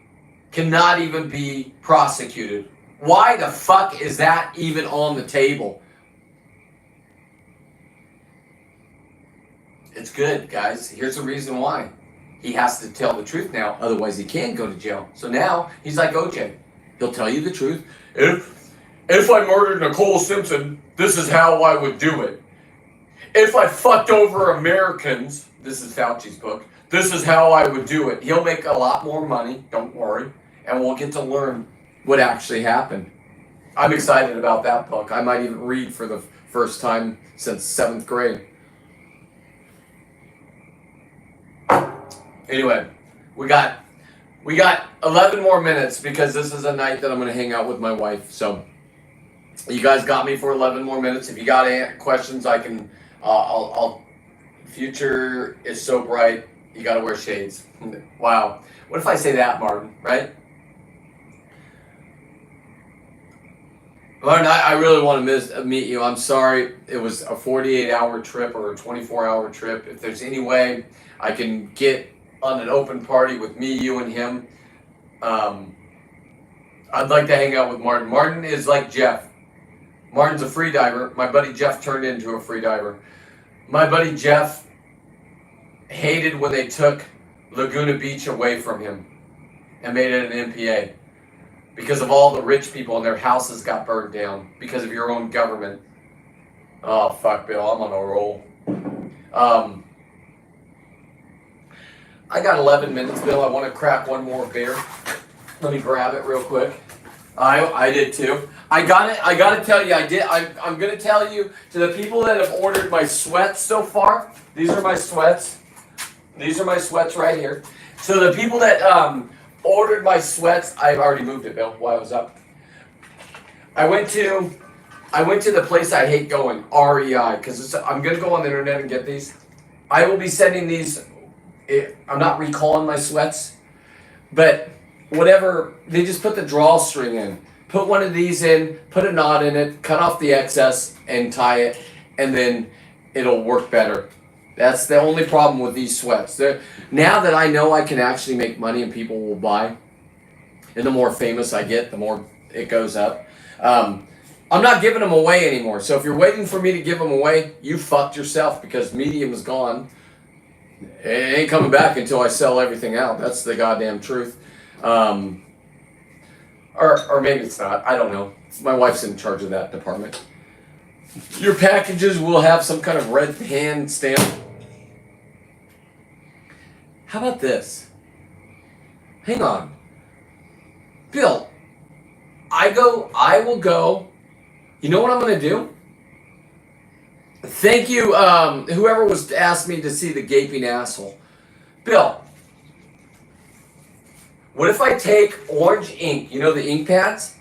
cannot even be prosecuted. Why the fuck is that even on the table? It's good, guys. Here's the reason why. He has to tell the truth now, otherwise he can't go to jail. So now, he's like OJ. He'll tell you the truth. If I murdered Nicole Simpson, this is how I would do it. If I fucked over Americans, this is Fauci's book, This is how I would do it. He'll make a lot more money, don't worry, and we'll get to learn what actually happened. I'm excited about that book. I might even read for the first time since 7th grade. Anyway, we got 11 more minutes because this is a night that I'm going to hang out with my wife. So you guys got me for 11 more minutes. If you got questions, I can. I'll. Future is so bright. You got to wear shades. Wow. What if I say that, Martin? Right? Martin, I really want to meet you. I'm sorry it was a 48-hour trip or a 24-hour trip. If there's any way I can get on an open party with me, you, and him, I'd like to hang out with Martin. Martin is like Jeff. Martin's a free diver. My buddy Jeff turned into a free diver. My buddy Jeff hated when they took Laguna Beach away from him and made it an MPA because of all the rich people and their houses got burned down because of your own government. Oh, fuck, Bill. I'm on a roll. I got 11 minutes, Bill. I want to crack one more beer. Let me grab it real quick. I did too. I got to tell you, I did. I'm going to tell you to the people that have ordered my sweats so far. These are my sweats. These are my sweats right here. So the people that ordered my sweats, I've already moved it, Bill, while I was up. I went to the place I hate going, REI, because I'm going to go on the internet and get these. I will be sending these. I'm not recalling my sweats, but whatever, they just put the drawstring in. Put one of these in, put a knot in it, cut off the excess and tie it, and then it'll work better. That's the only problem with these sweats. Now that I know I can actually make money and people will buy, and the more famous I get, the more it goes up. I'm not giving them away anymore. So if you're waiting for me to give them away, you fucked yourself because medium is gone. It ain't coming back until I sell everything out. That's the goddamn truth. Or maybe it's not. I don't know. My wife's in charge of that department. Your packages will have some kind of red hand stamp. How about this? Hang on. Bill, I will go. You know what I'm going to do? Thank you, whoever was asked me to see the gaping asshole. Bill, what if I take orange ink, you know the ink pads,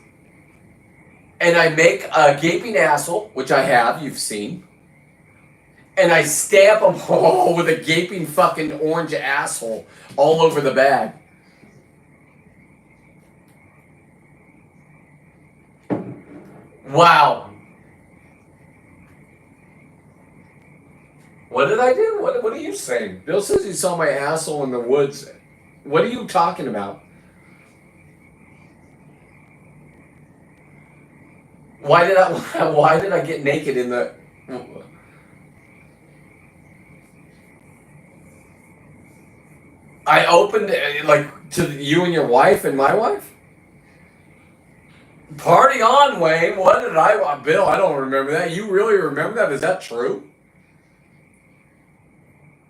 and I make a gaping asshole, which I have, you've seen, and I stamp them all with a gaping fucking orange asshole all over the bag. Wow. What did I do? What are you saying? Bill says he saw my asshole in the woods. What are you talking about? Why did I get naked in the... I opened like to you and your wife and my wife? Party on, Wayne. What did Bill, I don't remember that. You really remember that? Is that true?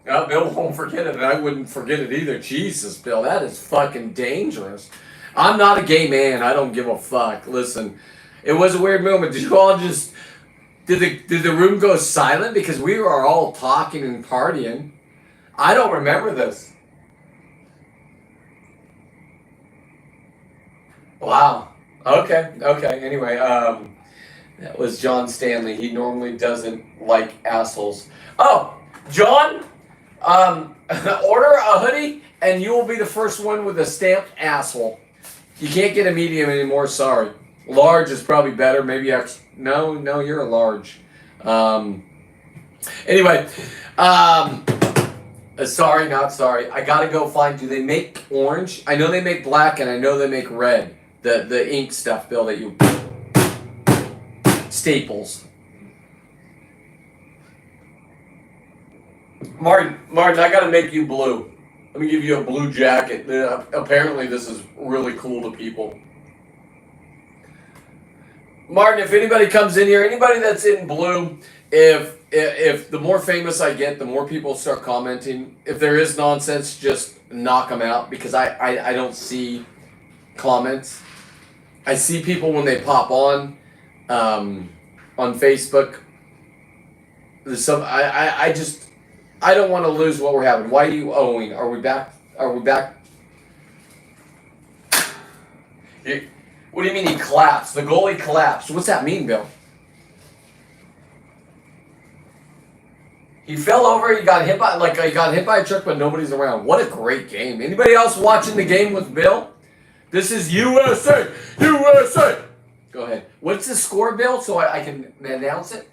Bill won't forget it, and I wouldn't forget it either. Jesus, Bill, that is fucking dangerous. I'm not a gay man. I don't give a fuck. Listen, it was a weird moment. Did you all just... Did the room go silent? Because we were all talking and partying. I don't remember this. Wow. Okay. Anyway, that was John Stanley. He normally doesn't like assholes. Oh, John... order a hoodie, and you will be the first one with a stamped asshole. You can't get a medium anymore, sorry. Large is probably better, maybe no, you're a large. Anyway, sorry, not sorry. I gotta go find, do they make orange? I know they make black, and I know they make red. The ink stuff, Bill, that you... Staples. Martin, I gotta make you blue. Let me give you a blue jacket. Apparently this is really cool to people. Martin, if anybody comes in here, anybody that's in blue, if the more famous I get, the more people start commenting. If there is nonsense, just knock them out because I don't see comments. I see people when they pop on Facebook. There's some I don't want to lose what we're having. Why are you owing? Are we back? Are we back? What do you mean he collapsed? The goalie collapsed. What's that mean, Bill? He fell over. He got hit by a truck, but nobody's around. What a great game! Anybody else watching the game with Bill? This is USA, USA. Go ahead. What's the score, Bill? So I can announce it.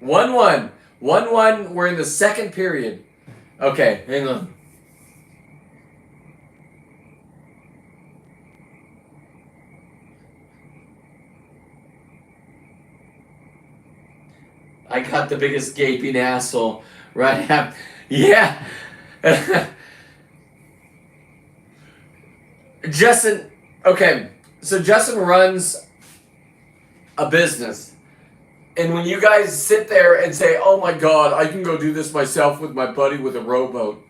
1-1. 1-1. We're in the second period. Okay, hang on. I got the biggest gaping asshole right after. Yeah. Justin, okay, so Justin runs a business. And when you guys sit there and say, oh my God, I can go do this myself with my buddy with a rowboat.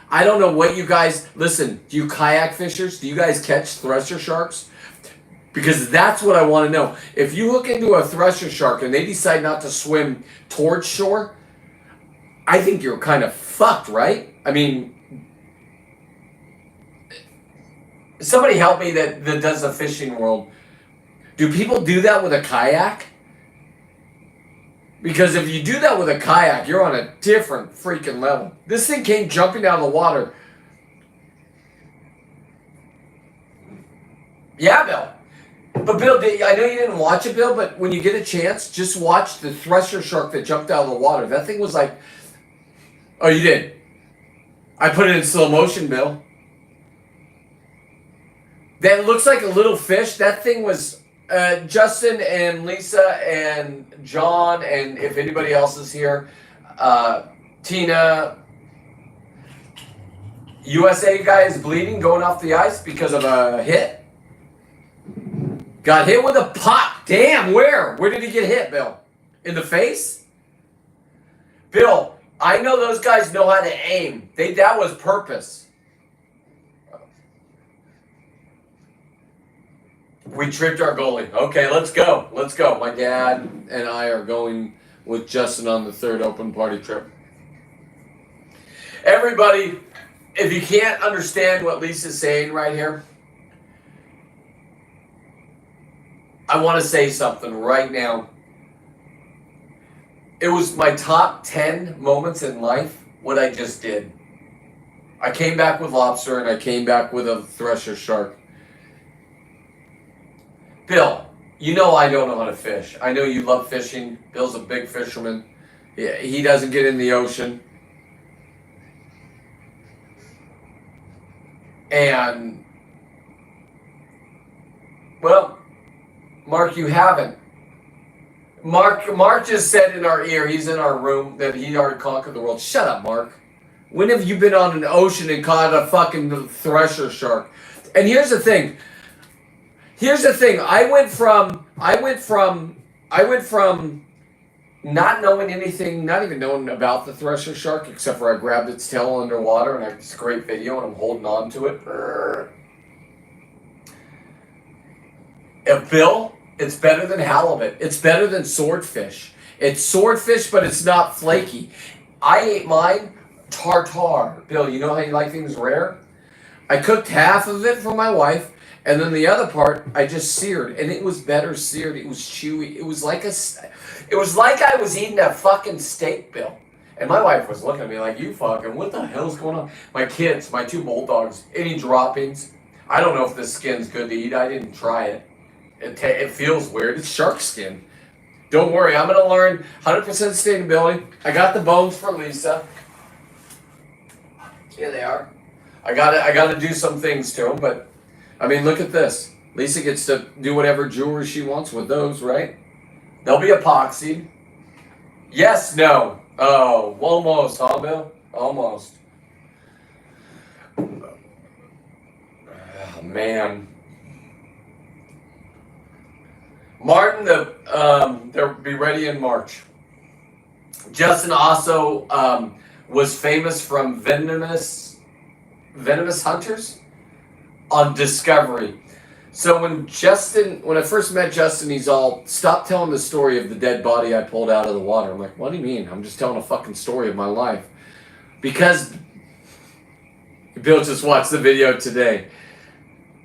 I don't know what you guys, listen, do you kayak fishers? Do you guys catch thresher sharks? Because that's what I want to know. If you hook into a thresher shark and they decide not to swim towards shore, I think you're kind of fucked, right? I mean, somebody help me that does the fishing world. Do people do that with a kayak? Because if you do that with a kayak, you're on a different freaking level. This thing came jumping out of the water. Yeah, Bill. But Bill, I know you didn't watch it, Bill, but when you get a chance, just watch the thresher shark that jumped out of the water. That thing was like... Oh, you did? I put it in slow motion, Bill. That looks like a little fish. That thing was... Justin and Lisa and John, and if anybody else is here, Tina, USA guy is bleeding, going off the ice because of a hit. Got hit with a puck. Damn, where? Where did he get hit, Bill? In the face? Bill, I know those guys know how to aim. That was purpose. We tripped our goalie. Okay, let's go. Let's go. My dad and I are going with Justin on the third open party trip. Everybody, if you can't understand what Lisa's saying right here, I want to say something right now. It was my top 10 moments in life, what I just did. I came back with lobster and I came back with a thresher shark. Bill, you know I don't know how to fish. I know you love fishing. Bill's a big fisherman. He doesn't get in the ocean. And, well, Mark, you haven't. Mark just said in our ear, he's in our room, that he already conquered the world. Shut up, Mark. When have you been on an ocean and caught a fucking thresher shark? And here's the thing. I went from not knowing anything, not even knowing about the thresher shark, except for I grabbed its tail underwater and it's a great video and I'm holding on to it. Bill, it's better than halibut. It's better than swordfish. It's swordfish, but it's not flaky. I ate mine tartare. Bill, you know how you like things rare? I cooked half of it for my wife. And then the other part, I just seared, and it was better seared. It was chewy. It was like I was eating a fucking steak, Bill. And my wife was looking at me like, "You fucking, what the hell's going on?" My kids, my 2 bulldogs, any droppings? I don't know if this skin's good to eat. I didn't try it. It feels weird. It's shark skin. Don't worry, I'm gonna learn 100% sustainability. I got the bones for Lisa. Here they are. I gotta do some things to them, but. I mean, look at this. Lisa gets to do whatever jewelry she wants with those, right? They'll be epoxied. Yes, no. Oh, almost, huh, Bill? Almost. Oh, man. Martin, they'll be ready in March. Justin also was famous from Venomous Hunters on Discovery. So when I first met Justin, he's all, stop telling the story of the dead body I pulled out of the water. I'm like, what do you mean? I'm just telling a fucking story of my life. Because Bill just watched the video today.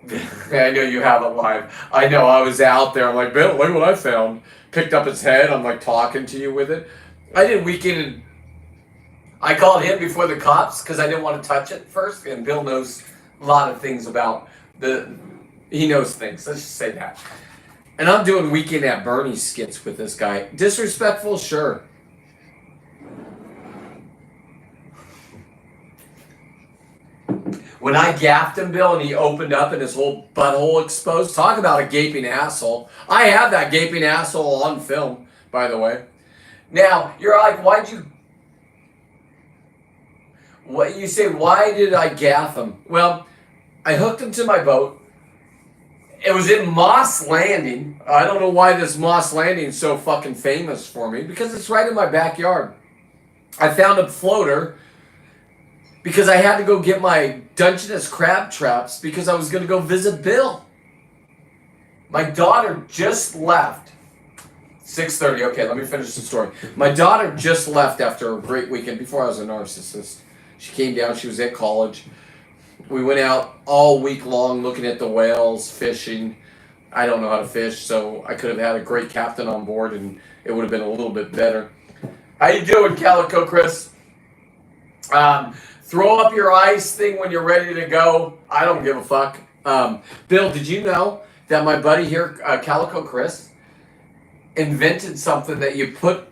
I know you have it live. I know, I was out there. I'm like, Bill, look what I found. Picked up his head. I'm like talking to you with it. I did weekend. I called him before the cops because I didn't want to touch it first. And Bill knows a lot of things about he knows things. Let's just say that. And I'm doing weekend at Bernie's skits with this guy. Disrespectful, sure. When I gaffed him, Bill, and he opened up and his whole butthole exposed, talk about a gaping asshole. I have that gaping asshole on film, by the way. Now, you're like, you say, why did I gaff him? Well, I hooked him to my boat. It was in Moss Landing. I don't know why this Moss Landing is so fucking famous for me, because it's right in my backyard. I found a floater because I had to go get my Dungeness crab traps because I was going to go visit Bill. My daughter just left. 6:30. Okay, let me finish the story. My daughter just left after a great weekend before I was a narcissist. She came down. She was at college. We went out all week long looking at the whales, fishing. I don't know how to fish, so I could have had a great captain on board and it would have been a little bit better. How you doing, Calico Chris? Throw up your ice thing when you're ready to go. I don't give a fuck. Bill, did you know that my buddy here, Calico Chris, invented something that you put...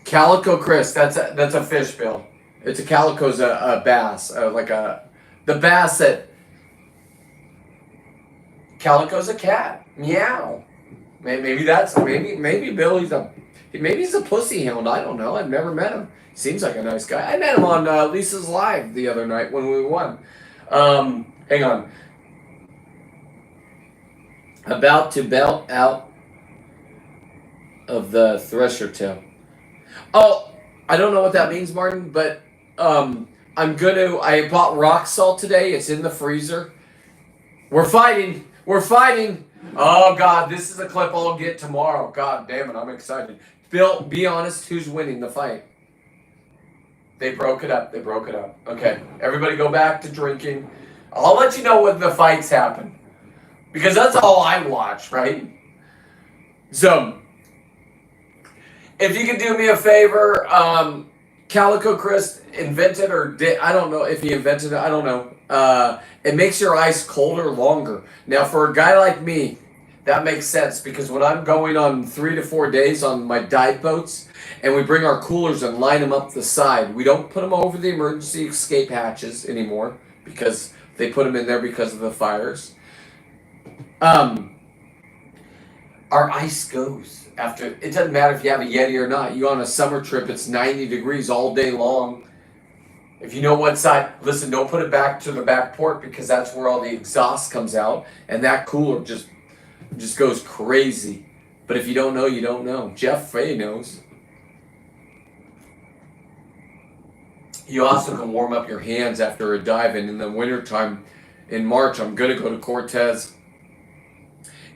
Calico Chris, that's a fish, Bill. It's a calico's a bass, the bass that... Calico's a cat. Meow. Maybe Bill, he's a pussy hound. I don't know. I've never met him. Seems like a nice guy. I met him on Lisa's Live the other night when we won. Hang on. About to belt out of the thresher tail. Oh, I don't know what that means, Martin, but I bought rock salt today. It's in the freezer. We're fighting. Oh, God, this is a clip I'll get tomorrow. God damn it, I'm excited. Bill, be honest, who's winning the fight? They broke it up. Okay, everybody go back to drinking. I'll let you know when the fights happen. Because that's all I watch, right? So, if you could do me a favor, Calico Chris invented, I don't know if he invented it, I don't know. It makes your ice colder longer. Now, for a guy like me, that makes sense because when I'm going on 3 to 4 days on my dive boats and we bring our coolers and line them up the side, we don't put them over the emergency escape hatches anymore because they put them in there because of the fires. Our ice goes after. It doesn't matter if you have a Yeti or not. You on a summer trip, it's 90 degrees all day long. If you know what side, listen, don't put it back to the back port because that's where all the exhaust comes out and that cooler just goes crazy. But if you don't know, you don't know. Jeff Fay knows. You also can warm up your hands after a dive, and in the wintertime, in March, I'm going to go to Cortez.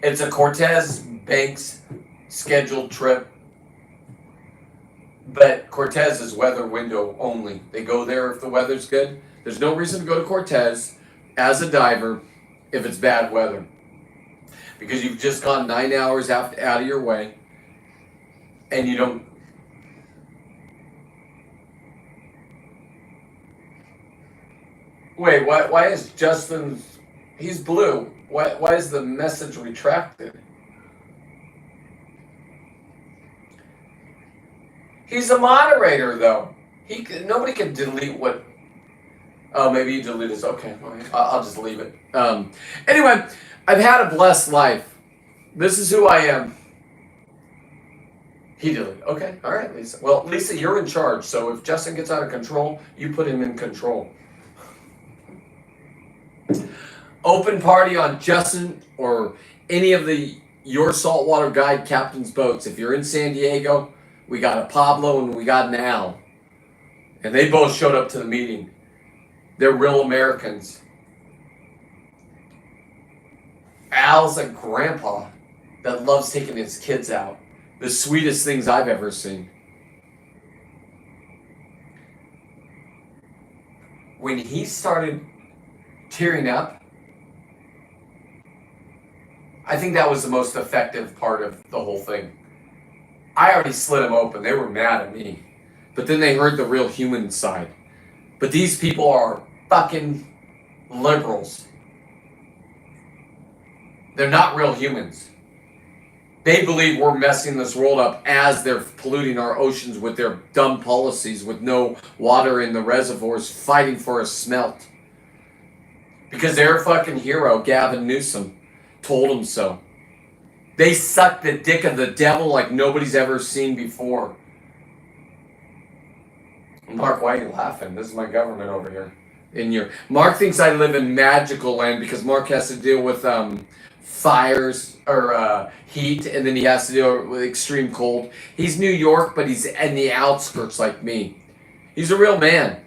It's a Cortez Banks scheduled trip, but Cortez is weather window only. They go there if the weather's good. There's no reason to go to Cortez as a diver if it's bad weather, because you've just gone 9 hours out of your way, and you don't. Wait, why is Justin's... He's blue. Why is the message retracted? He's a moderator, though. Nobody can delete what... Oh, maybe you deleted this. Okay, I'll just leave it. Anyway, I've had a blessed life. This is who I am. He deleted. Okay, all right, Lisa. Well, Lisa, you're in charge, so if Justin gets out of control, you put him in control. Open party on Justin or any of the your saltwater guide captain's boats. If you're in San Diego, we got a Pablo and we got an Al. And they both showed up to the meeting. They're real Americans. Al's a grandpa that loves taking his kids out. The sweetest things I've ever seen. When he started tearing up, I think that was the most effective part of the whole thing. I already slit them open. They were mad at me. But then they heard the real human side. But these people are fucking liberals. They're not real humans. They believe we're messing this world up as they're polluting our oceans with their dumb policies, with no water in the reservoirs, fighting for a smelt. Because their fucking hero, Gavin Newsom, told them so. They suck the dick of the devil like nobody's ever seen before. Mark, why are you laughing? This is my government over here. Mark thinks I live in magical land because Mark has to deal with fires or heat, and then he has to deal with extreme cold. He's New York, but he's in the outskirts like me. He's a real man.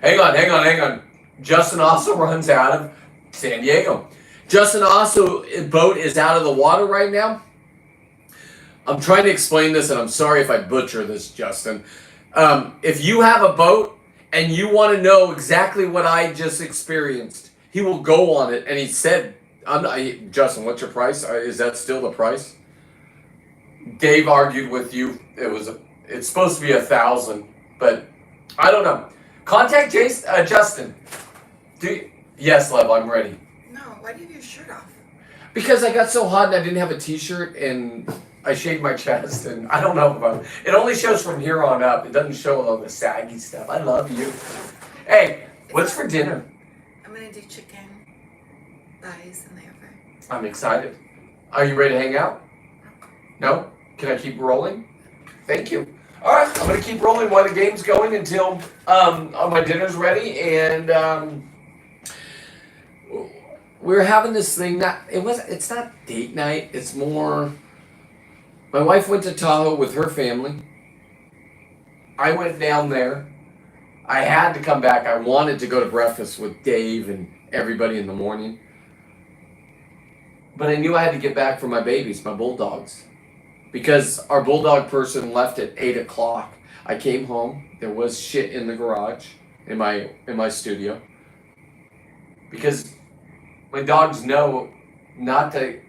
Hang on. Justin also runs out of San Diego. Justin also boat is out of the water right now. I'm trying to explain this, and I'm sorry if I butcher this, Justin. If you have a boat and you want to know exactly what I just experienced, he will go on it. And he said, Justin, what's your price? Is that still the price? Dave argued with you. It's supposed to be 1,000, but I don't know. Contact Justin. Yes, love, I'm ready. No, why do you have your shirt off? Because I got so hot and I didn't have a t-shirt and I shaved my chest and I don't know about it. It only shows from here on up. It doesn't show all the saggy stuff. I love you. Hey, what's for dinner? I'm gonna do chicken thighs in the oven. I'm excited. Are you ready to hang out? No? Can I keep rolling? Thank you. All right, I'm gonna keep rolling while the game's going until my dinner's ready. And we're having this thing. It's not date night. It's more. My wife went to Tahoe with her family. I went down there. I had to come back. I wanted to go to breakfast with Dave and everybody in the morning. But I knew I had to get back for my babies, my bulldogs. Because our bulldog person left at 8 o'clock. I came home. There was shit in the garage, in my studio. Because my dogs know not to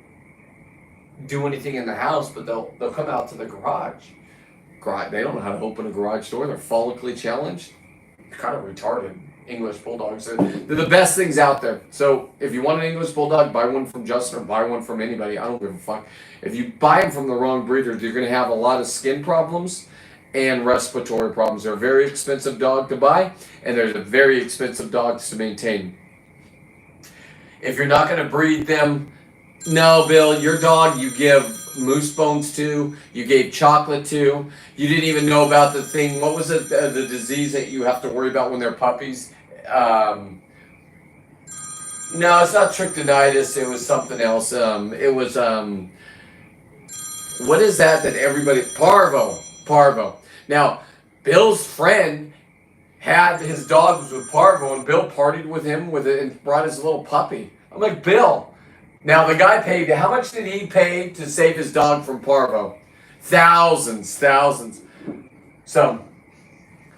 do anything in the house, but they'll come out to the garage. They don't know how to open a garage door. They're follically challenged. Kind of retarded. English bulldogs. They're the best things out there. So if you want an English bulldog, buy one from Justin or buy one from anybody. I don't give a fuck. If you buy them from the wrong breeder, you're going to have a lot of skin problems and respiratory problems. They're a very expensive dog to buy, and they're very expensive dogs to maintain. If you're not going to breed them, no, Bill, your dog you give moose bones to, you gave chocolate to, you didn't even know about the thing, what was it, the disease that you have to worry about when they're puppies? No, it's not trichinitis, it was something else. What is that everybody, parvo. Now, Bill's friend had his dogs with parvo, and Bill partied with him with it and brought his little puppy. I'm like, Bill. Now, the guy paid, how much did he pay to save his dog from parvo? Thousands. So,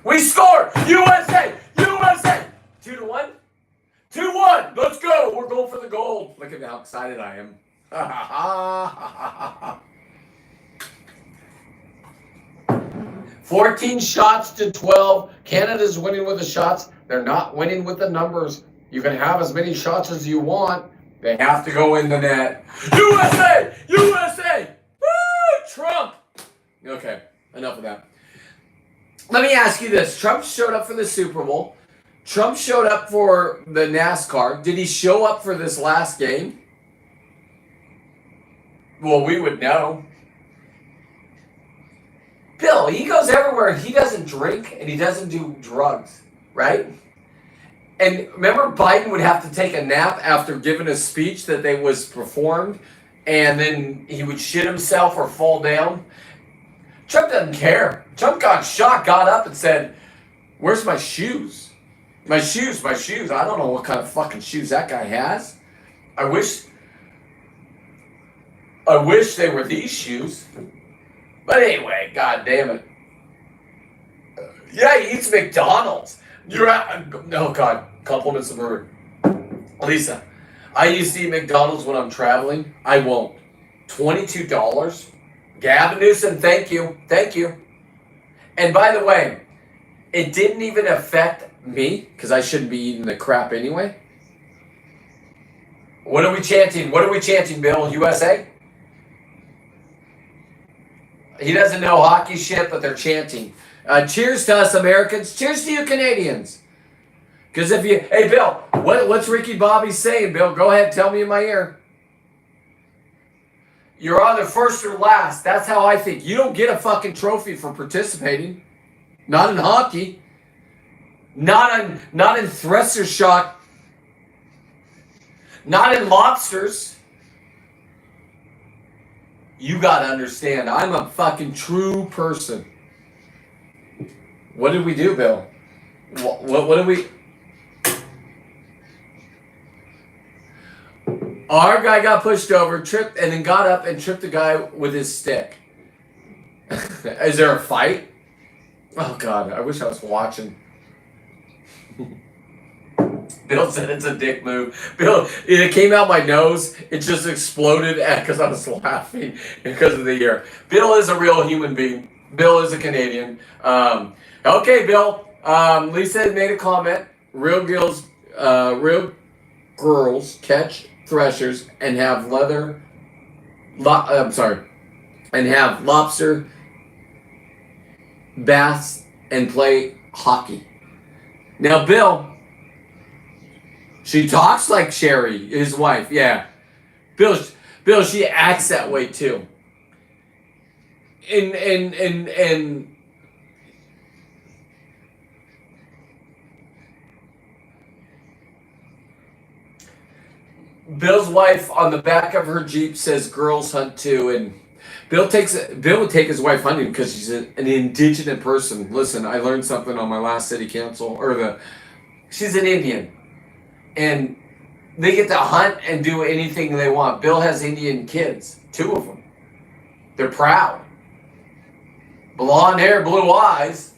we scored! USA! 2-1? 2-1! Let's go! We're going for the gold. Look at how excited I am. 14 shots to 12. Canada's winning with the shots. They're not winning with the numbers. You can have as many shots as you want. They have to go in the net. USA! Woo! Trump! Okay, enough of that. Let me ask you this. Trump showed up for the Super Bowl. Trump showed up for the NASCAR. Did he show up for this last game? Well, we would know. Bill, he goes everywhere and he doesn't drink and he doesn't do drugs, right? And remember, Biden would have to take a nap after giving a speech that they was performed, and then he would shit himself or fall down. Trump doesn't care. Trump got shot, got up, and said, "Where's my shoes? My shoes, my shoes." I don't know what kind of fucking shoes that guy has. I wish they were these shoes. But anyway, god damn it. Yeah, he eats McDonald's. You're at, oh god, compliments of bird. Lisa, I used to eat McDonald's when I'm traveling. I won't. $22? Gavin Newsom, thank you. Thank you. And by the way, it didn't even affect me, because I shouldn't be eating the crap anyway. What are we chanting? What are we chanting, Bill? USA? He doesn't know hockey shit, but they're chanting. Cheers to us Americans. Cheers to you Canadians. Because if you... Hey, Bill, what's Ricky Bobby saying, Bill? Go ahead, tell me in my ear. You're either first or last. That's how I think. You don't get a fucking trophy for participating. Not in hockey. Not in thresher shot. Not in lobsters. You gotta understand, I'm a fucking true person. What did we do, Bill? What did we... Our guy got pushed over, tripped, and then got up and tripped the guy with his stick. Is there a fight? Oh, God, I wish I was watching. Bill said it's a dick move. Bill, it came out my nose. It just exploded because I was laughing because of the ear. Bill is a real human being. Bill is a Canadian. Okay, Bill. Lisa had made a comment. Real girls catch threshers and have and have lobster baths and play hockey. Now, Bill, she talks like Sherry, his wife. Yeah, Bill, she acts that way too. And Bill's wife on the back of her Jeep says girls hunt too, and Bill would take his wife hunting because she's an indigenous person. Listen, I learned something on my last city council, she's an Indian, and they get to hunt and do anything they want. Bill has Indian kids, 2 of them. They're proud. Blonde hair, blue eyes.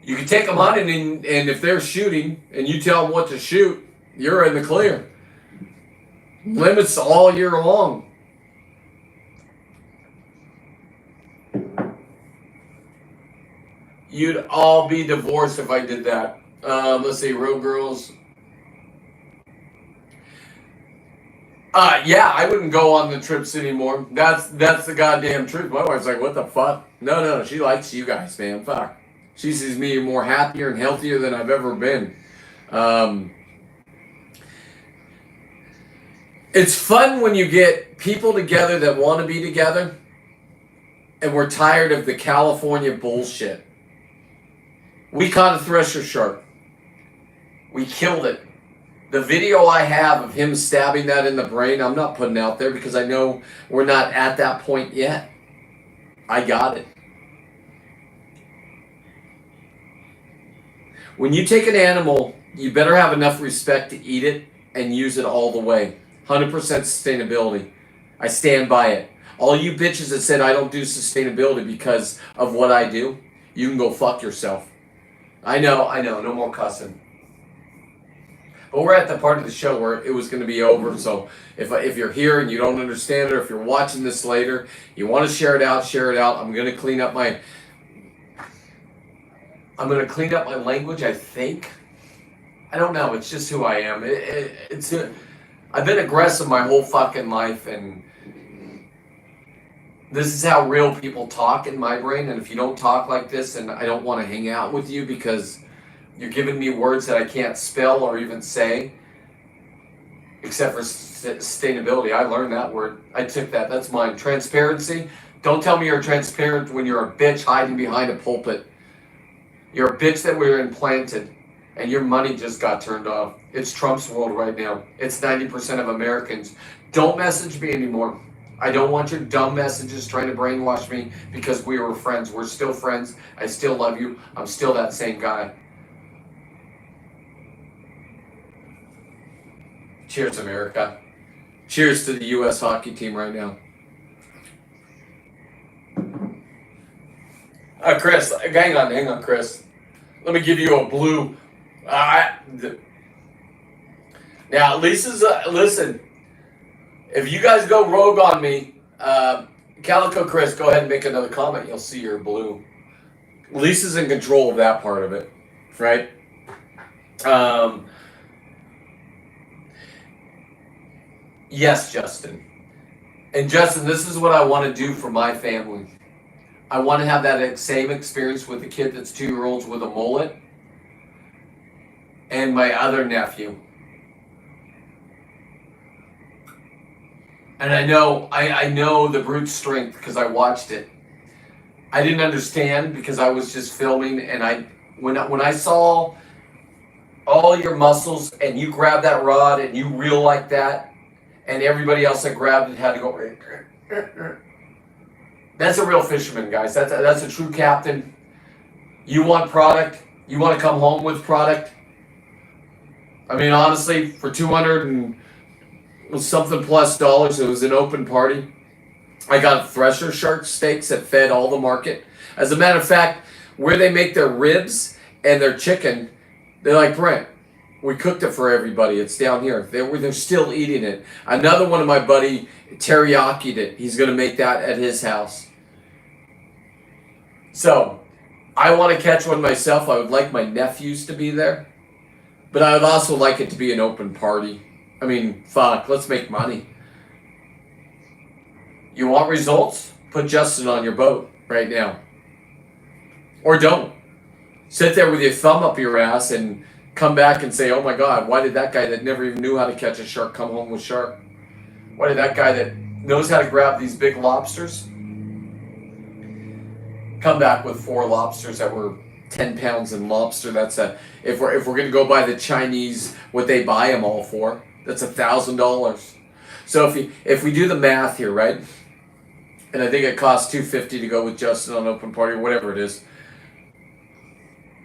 You can take them hunting, and if they're shooting and you tell them what to shoot, you're in the clear. Limits all year long. You'd all be divorced if I did that. Let's see, real girls. Yeah, I wouldn't go on the trips anymore. That's the goddamn truth. My wife's like, what the fuck? No, she likes you guys, man. Fuck. She sees me more happier and healthier than I've ever been. It's fun when you get people together that want to be together, and we're tired of the California bullshit. We caught a thresher shark. We killed it. The video I have of him stabbing that in the brain, I'm not putting out there because I know we're not at that point yet. I got it. When you take an animal, you better have enough respect to eat it and use it all the way. 100% sustainability. I stand by it. All you bitches that said I don't do sustainability because of what I do, you can go fuck yourself. I know, no more cussing. But we're at the part of the show where it was going to be over, so if you're here and you don't understand it, or if you're watching this later, you want to share it out, I'm going to clean up my language, I think. I don't know, it's just who I am. I've been aggressive my whole fucking life, and this is how real people talk in my brain, and if you don't talk like this, and I don't want to hang out with you because you're giving me words that I can't spell or even say, except for sustainability. I learned that word. I took that. That's mine. Transparency. Don't tell me you're transparent when you're a bitch hiding behind a pulpit. You're a bitch that we're implanted, and your money just got turned off. It's Trump's world right now. It's 90% of Americans. Don't message me anymore. I don't want your dumb messages trying to brainwash me because we were friends. We're still friends. I still love you. I'm still that same guy. Cheers, America. Cheers to the U.S. hockey team right now. Chris, hang on, Chris. Let me give you a blue. Now, Lisa's, listen, if you guys go rogue on me, Calico Chris, go ahead and make another comment. You'll see your blue. Lisa's in control of that part of it, right? Yes, Justin. And Justin, this is what I want to do for my family. I want to have that same experience with the kid that's 2-year-olds with a mullet and my other nephew. And I know the brute strength because I watched it. I didn't understand because I was just filming, and when I saw all your muscles and you grabbed that rod and you reel like that, and everybody else that grabbed it had to go. That's a real fisherman, guys. That's a true captain. You want product. You want to come home with product. I mean, honestly, for $200 and something plus dollars, it was an open party. I got thresher shark steaks that fed all the market. As a matter of fact, where they make their ribs and their chicken, they're like, Brent, we cooked it for everybody. It's down here. They're still eating it. Another one of my buddy teriyaki'd it. He's going to make that at his house. So, I want to catch one myself. I would like my nephews to be there. But I would also like it to be an open party. I mean, fuck, let's make money. You want results? Put Justin on your boat right now. Or don't. Sit there with your thumb up your ass and come back and say, oh my God, why did that guy that never even knew how to catch a shark come home with shark? Why did that guy that knows how to grab these big lobsters come back with 4 lobsters that were 10 pounds in lobster? That's if we're going to go by the Chinese, what they buy them all for, that's $1,000. So if we do the math here, right? And I think it costs $250 to go with Justin on open party or whatever it is.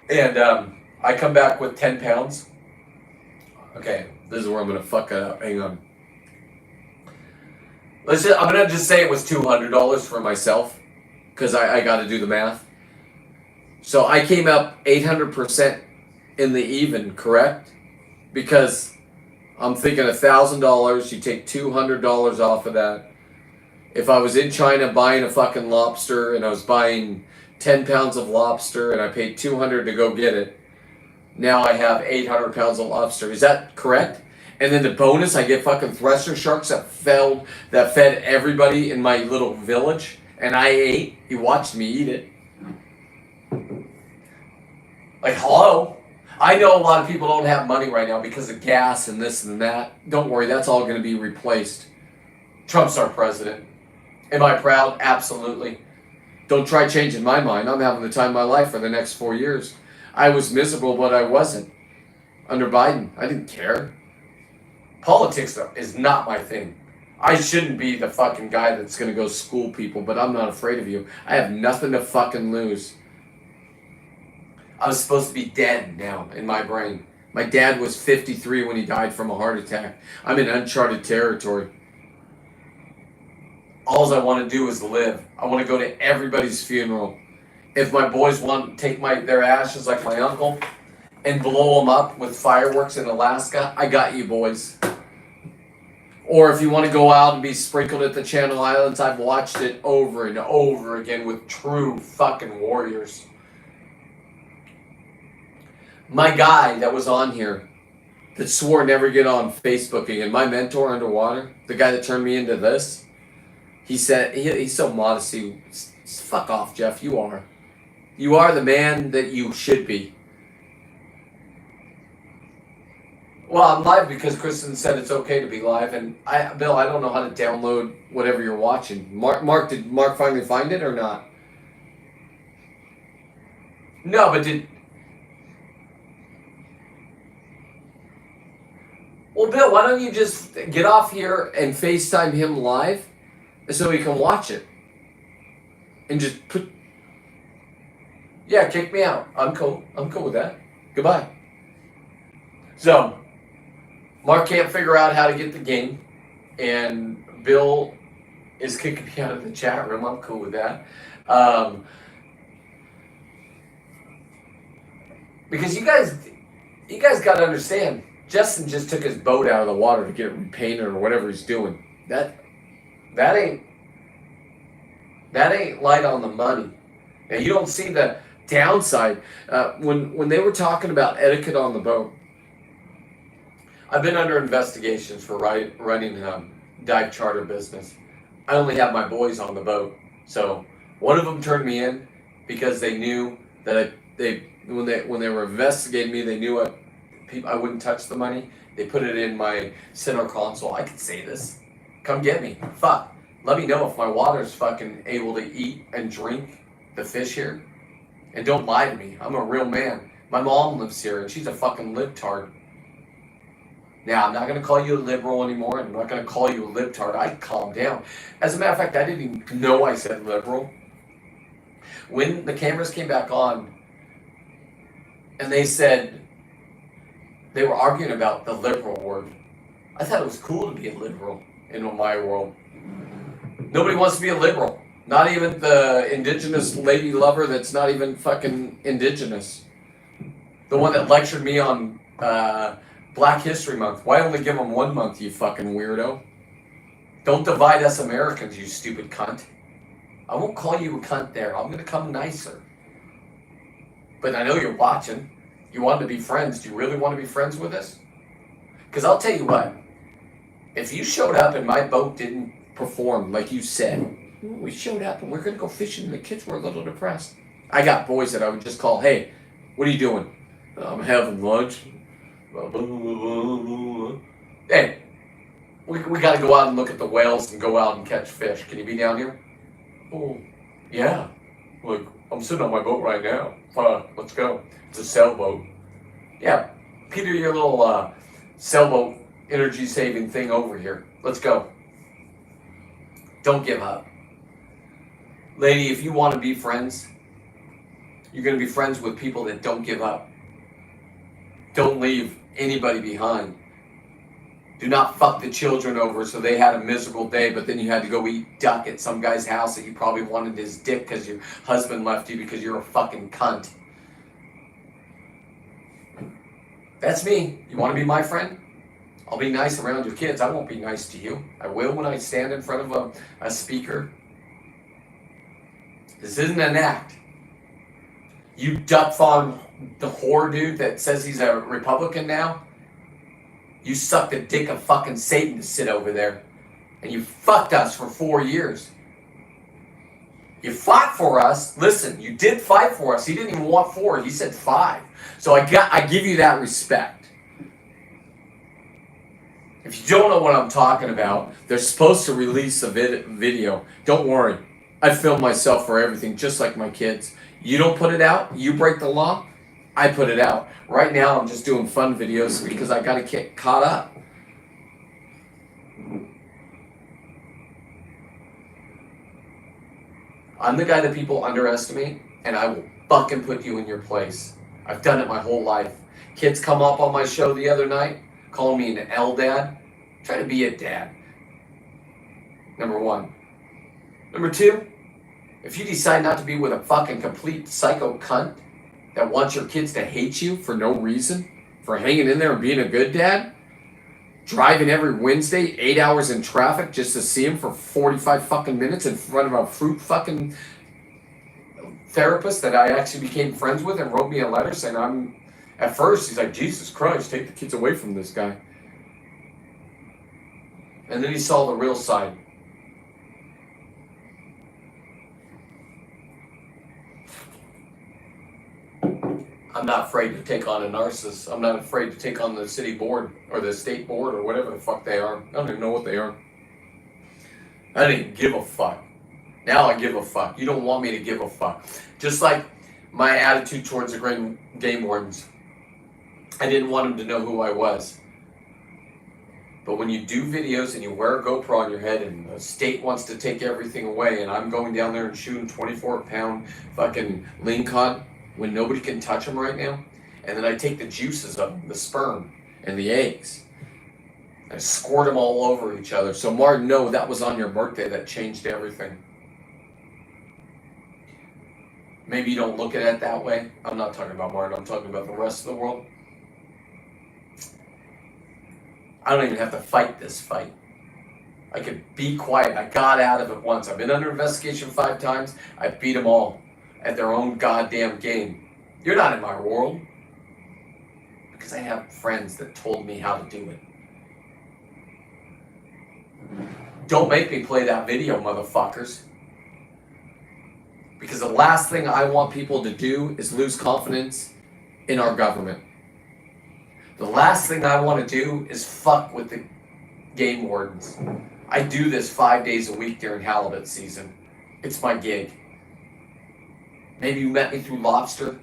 And I come back with 10 pounds. Okay, this is where I'm going to fuck it up. Hang on. I'm going to just say it was $200 for myself because I got to do the math. So I came up 800% in the even, correct? Because I'm thinking $1,000, you take $200 off of that. If I was in China buying a fucking lobster and I was buying 10 pounds of lobster and I paid $200 to go get it, now I have 800 pounds of lobster. Is that correct? And then the bonus, I get fucking thresher sharks that fed everybody in my little village, and I ate. You watched me eat it. Like, hello? I know a lot of people don't have money right now because of gas and this and that. Don't worry, that's all going to be replaced. Trump's our president. Am I proud? Absolutely. Don't try changing my mind. I'm having the time of my life for the next 4 years. I was miserable, but I wasn't. Under Biden, I didn't care. Politics, though, is not my thing. I shouldn't be the fucking guy that's going to go school people, but I'm not afraid of you. I have nothing to fucking lose. I was supposed to be dead now in my brain. My dad was 53 when he died from a heart attack. I'm in uncharted territory. All I want to do is live. I want to go to everybody's funeral. If my boys want to take their ashes like my uncle and blow them up with fireworks in Alaska, I got you, boys. Or if you want to go out and be sprinkled at the Channel Islands, I've watched it over and over again with true fucking warriors. My guy that was on here that swore never get on Facebook again, my mentor underwater, the guy that turned me into this, he said, he's so modest. Fuck off, Jeff. You are. You are the man that you should be. Well, I'm live because Kristen said it's okay to be live, and Bill, I don't know how to download whatever you're watching. Did Mark finally find it or not? No, but did. Well, Bill, why don't you just get off here and FaceTime him live so he can watch it? And just put. Yeah, kick me out. I'm cool. I'm cool with that. Goodbye. So, Mark can't figure out how to get the game, and Bill is kicking me out of the chat room. I'm cool with that. Because you guys got to understand, Justin just took his boat out of the water to get it repainted or whatever he's doing. That ain't light on the money. And you don't see the downside. When they were talking about etiquette on the boat, I've been under investigations for running a dive charter business. I only have my boys on the boat. So one of them turned me in because they knew that when they were investigating me, they knew I wouldn't touch the money. They put it in my center console. I could say this. Come get me. Fuck. Let me know if my water's fucking able to eat and drink the fish here. And don't lie to me. I'm a real man. My mom lives here and she's a fucking libtard. Now, I'm not going to call you a liberal anymore. I'm not going to call you a libtard. I calm down. As a matter of fact, I didn't even know I said liberal. When the cameras came back on, and they said, they were arguing about the liberal word. I thought it was cool to be a liberal in my world. Nobody wants to be a liberal. Not even the indigenous lady lover that's not even fucking indigenous. The one that lectured me on Black History Month. Why only give them 1 month, you fucking weirdo? Don't divide us Americans, you stupid cunt. I won't call you a cunt there. I'm going to come nicer. But I know you're watching. You want to be friends. Do you really want to be friends with us? Because I'll tell you what. If you showed up and my boat didn't perform like you said, we showed up and we're going to go fishing and the kids were a little depressed. I got boys that I would just call, hey, what are you doing? I'm having lunch. Hey, we got to go out and look at the whales and go out and catch fish. Can you be down here? Oh, yeah. Look, I'm sitting on my boat right now. Let's go. It's a sailboat. Yeah, Peter, your little sailboat energy-saving thing over here. Let's go. Don't give up. Lady, if you want to be friends, you're going to be friends with people that don't give up. Don't leave anybody behind. Do not fuck the children over so they had a miserable day, but then you had to go eat duck at some guy's house that you probably wanted his dick because your husband left you because you're a fucking cunt. That's me. You want to be my friend? I'll be nice around your kids. I won't be nice to you. I will when I stand in front of a speaker. This isn't an act. You duck farm the whore dude that says he's a Republican now. You sucked the dick of fucking Satan to sit over there. And you fucked us for 4 years. You fought for us. Listen, you did fight for us. He didn't even want 4. He said 5. So I give you that respect. If you don't know what I'm talking about, they're supposed to release a video. Don't worry. I film myself for everything, just like my kids. You don't put it out, you break the law, I put it out. Right now, I'm just doing fun videos because I got to get caught up. I'm the guy that people underestimate, and I will fucking put you in your place. I've done it my whole life. Kids come up on my show the other night, calling me an L-dad. Try to be a dad. Number 1. Number 2, if you decide not to be with a fucking complete psycho cunt that wants your kids to hate you for no reason, for hanging in there and being a good dad, driving every Wednesday 8 hours in traffic just to see him for 45 fucking minutes in front of a fruit fucking therapist that I actually became friends with and wrote me a letter saying at first he's like, Jesus Christ, take the kids away from this guy. And then he saw the real side. I'm not afraid to take on a narcissist. I'm not afraid to take on the city board or the state board or whatever the fuck they are. I don't even know what they are. I didn't give a fuck. Now I give a fuck. You don't want me to give a fuck. Just like my attitude towards the game wardens. I didn't want them to know who I was. But when you do videos and you wear a GoPro on your head and the state wants to take everything away and I'm going down there and shooting 24-pound fucking lean cod when nobody can touch them right now, and then I take the juices of them, the sperm and the eggs, I squirt them all over each other. So Martin, no, that was on your birthday. That changed everything. Maybe you don't look at it that way. I'm not talking about Martin. I'm talking about the rest of the world. I don't even have to fight this fight. I could be quiet. I got out of it once. I've been under investigation 5 times. I beat them all at their own goddamn game. You're not in my world. Because I have friends that told me how to do it. Don't make me play that video, motherfuckers. Because the last thing I want people to do is lose confidence in our government. The last thing I want to do is fuck with the game wardens. I do this 5 days a week during halibut season. It's my gig. Maybe you met me through lobster.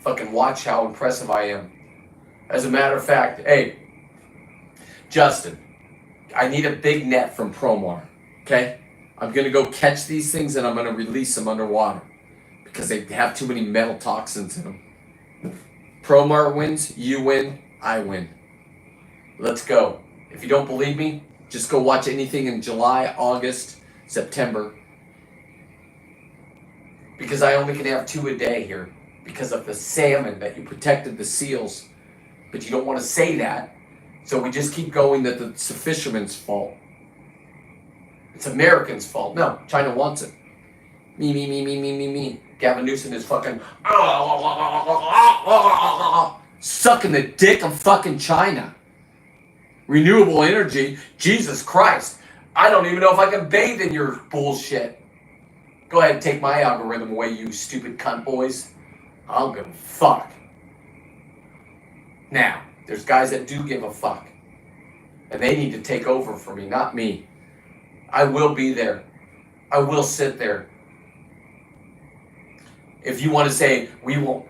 Fucking watch how impressive I am. As a matter of fact, hey, Justin, I need a big net from Promar, okay? I'm going to go catch these things and I'm going to release them underwater because they have too many metal toxins in them. Promar wins, you win, I win. Let's go. If you don't believe me, just go watch anything in July, August, September. Because I only can have 2 a day here because of the salmon that you protected the seals. But you don't want to say that. So we just keep going that it's the fisherman's fault. It's Americans' fault. No, China wants it. Me. Gavin Newsom is fucking sucking the dick of fucking China. Renewable energy, Jesus Christ. I don't even know if I can bathe in your bullshit. Go ahead and take my algorithm away, you stupid cunt boys. I don't give a fuck. Now, there's guys that do give a fuck. And they need to take over for me, not me. I will be there. I will sit there. If you want to say, we won't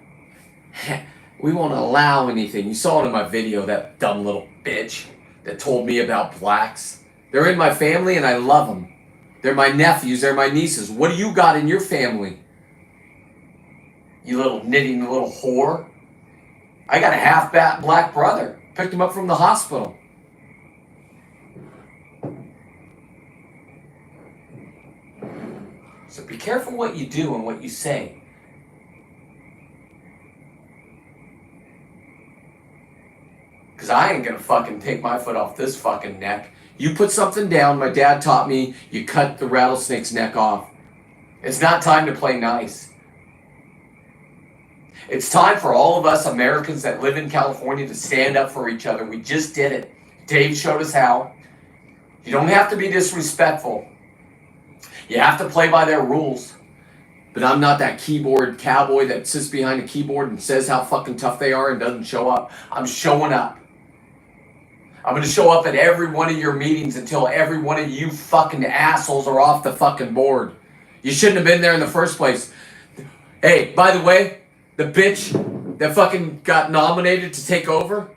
allow anything. You saw it in my video, that dumb little bitch that told me about blacks. They're in my family and I love them. They're my nephews, they're my nieces. What do you got in your family? You little knitting little whore. I got a half black brother. Picked him up from the hospital. So be careful what you do and what you say. Because I ain't gonna fucking take my foot off this fucking neck. You put something down, my dad taught me, you cut the rattlesnake's neck off. It's not time to play nice. It's time for all of us Americans that live in California to stand up for each other. We just did it. Dave showed us how. You don't have to be disrespectful. You have to play by their rules. But I'm not that keyboard cowboy that sits behind a keyboard and says how fucking tough they are and doesn't show up. I'm showing up. I'm going to show up at every one of your meetings until every one of you fucking assholes are off the fucking board. You shouldn't have been there in the first place. Hey, by the way, the bitch that fucking got nominated to take over,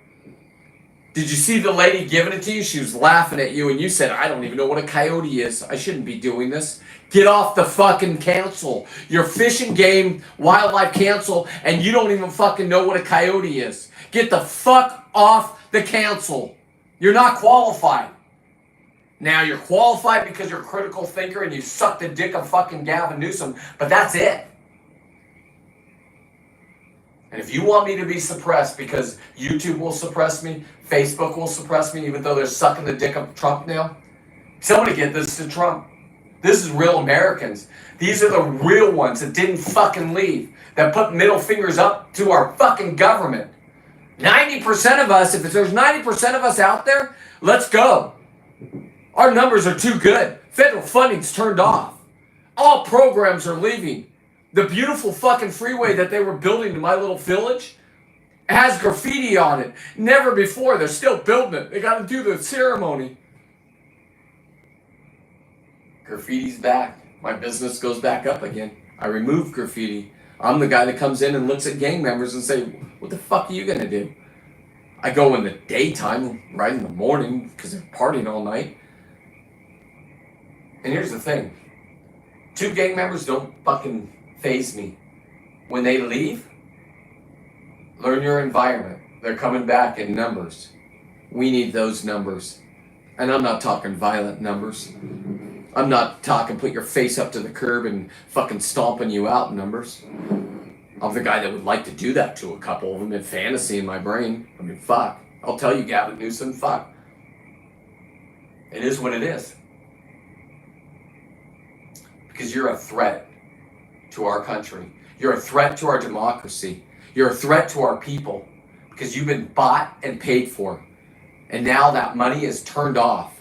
did you see the lady giving it to you? She was laughing at you and you said, I don't even know what a coyote is. I shouldn't be doing this. Get off the fucking council. You're Fish and Game Wildlife Council and you don't even fucking know what a coyote is. Get the fuck off the council. You're not qualified. Now, you're qualified because you're a critical thinker and you suck the dick of fucking Gavin Newsom, but that's it. And if you want me to be suppressed because YouTube will suppress me, Facebook will suppress me, even though they're sucking the dick of Trump now, somebody get this to Trump. This is real Americans. These are the real ones that didn't fucking leave, that put middle fingers up to our fucking government. 90% of us, if there's 90% of us out there, let's go. Our numbers are too good. Federal funding's turned off. All programs are leaving. The beautiful fucking freeway that they were building to my little village, It has graffiti on it. Never before. They're still building it. They got to do the ceremony. Graffiti's back. My business goes back up again. I removed graffiti. I'm the guy that comes in and looks at gang members and say, what the fuck are you going to do? I go in the daytime, right in the morning, because they're partying all night. And here's the thing. 2 gang members don't fucking faze me. When they leave, learn your environment. They're coming back in numbers. We need those numbers. And I'm not talking violent numbers. I'm not talking put your face up to the curb and fucking stomping you out numbers. I'm the guy that would like to do that to a couple of them in fantasy in my brain. I mean, fuck. I'll tell you, Gavin Newsom, fuck. It is what it is. Because you're a threat to our country. You're a threat to our democracy. You're a threat to our people. Because you've been bought and paid for. And now that money is turned off.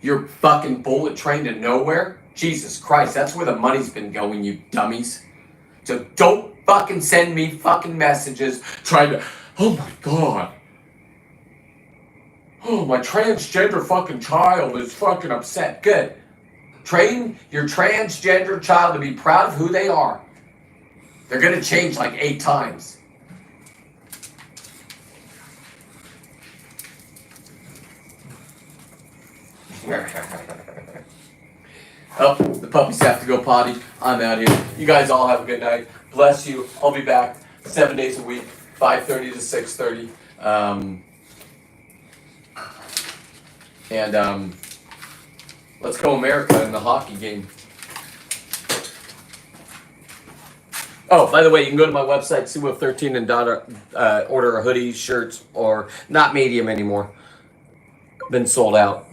You're fucking bullet train to nowhere? Jesus Christ, that's where the money's been going, you dummies. So don't fucking send me fucking messages trying to, oh my God. Oh, my transgender fucking child is fucking upset. Good. Train your transgender child to be proud of who they are. They're going to change like 8 times. Oh, the puppies have to go potty. I'm out here. You guys all have a good night. Bless you. I'll be back 7 days a week, 5:30 to 6:30. Let's go America in the hockey game. Oh, by the way, you can go to my website, Suwolf13, and order a hoodie, shirts, or not medium anymore. Been sold out.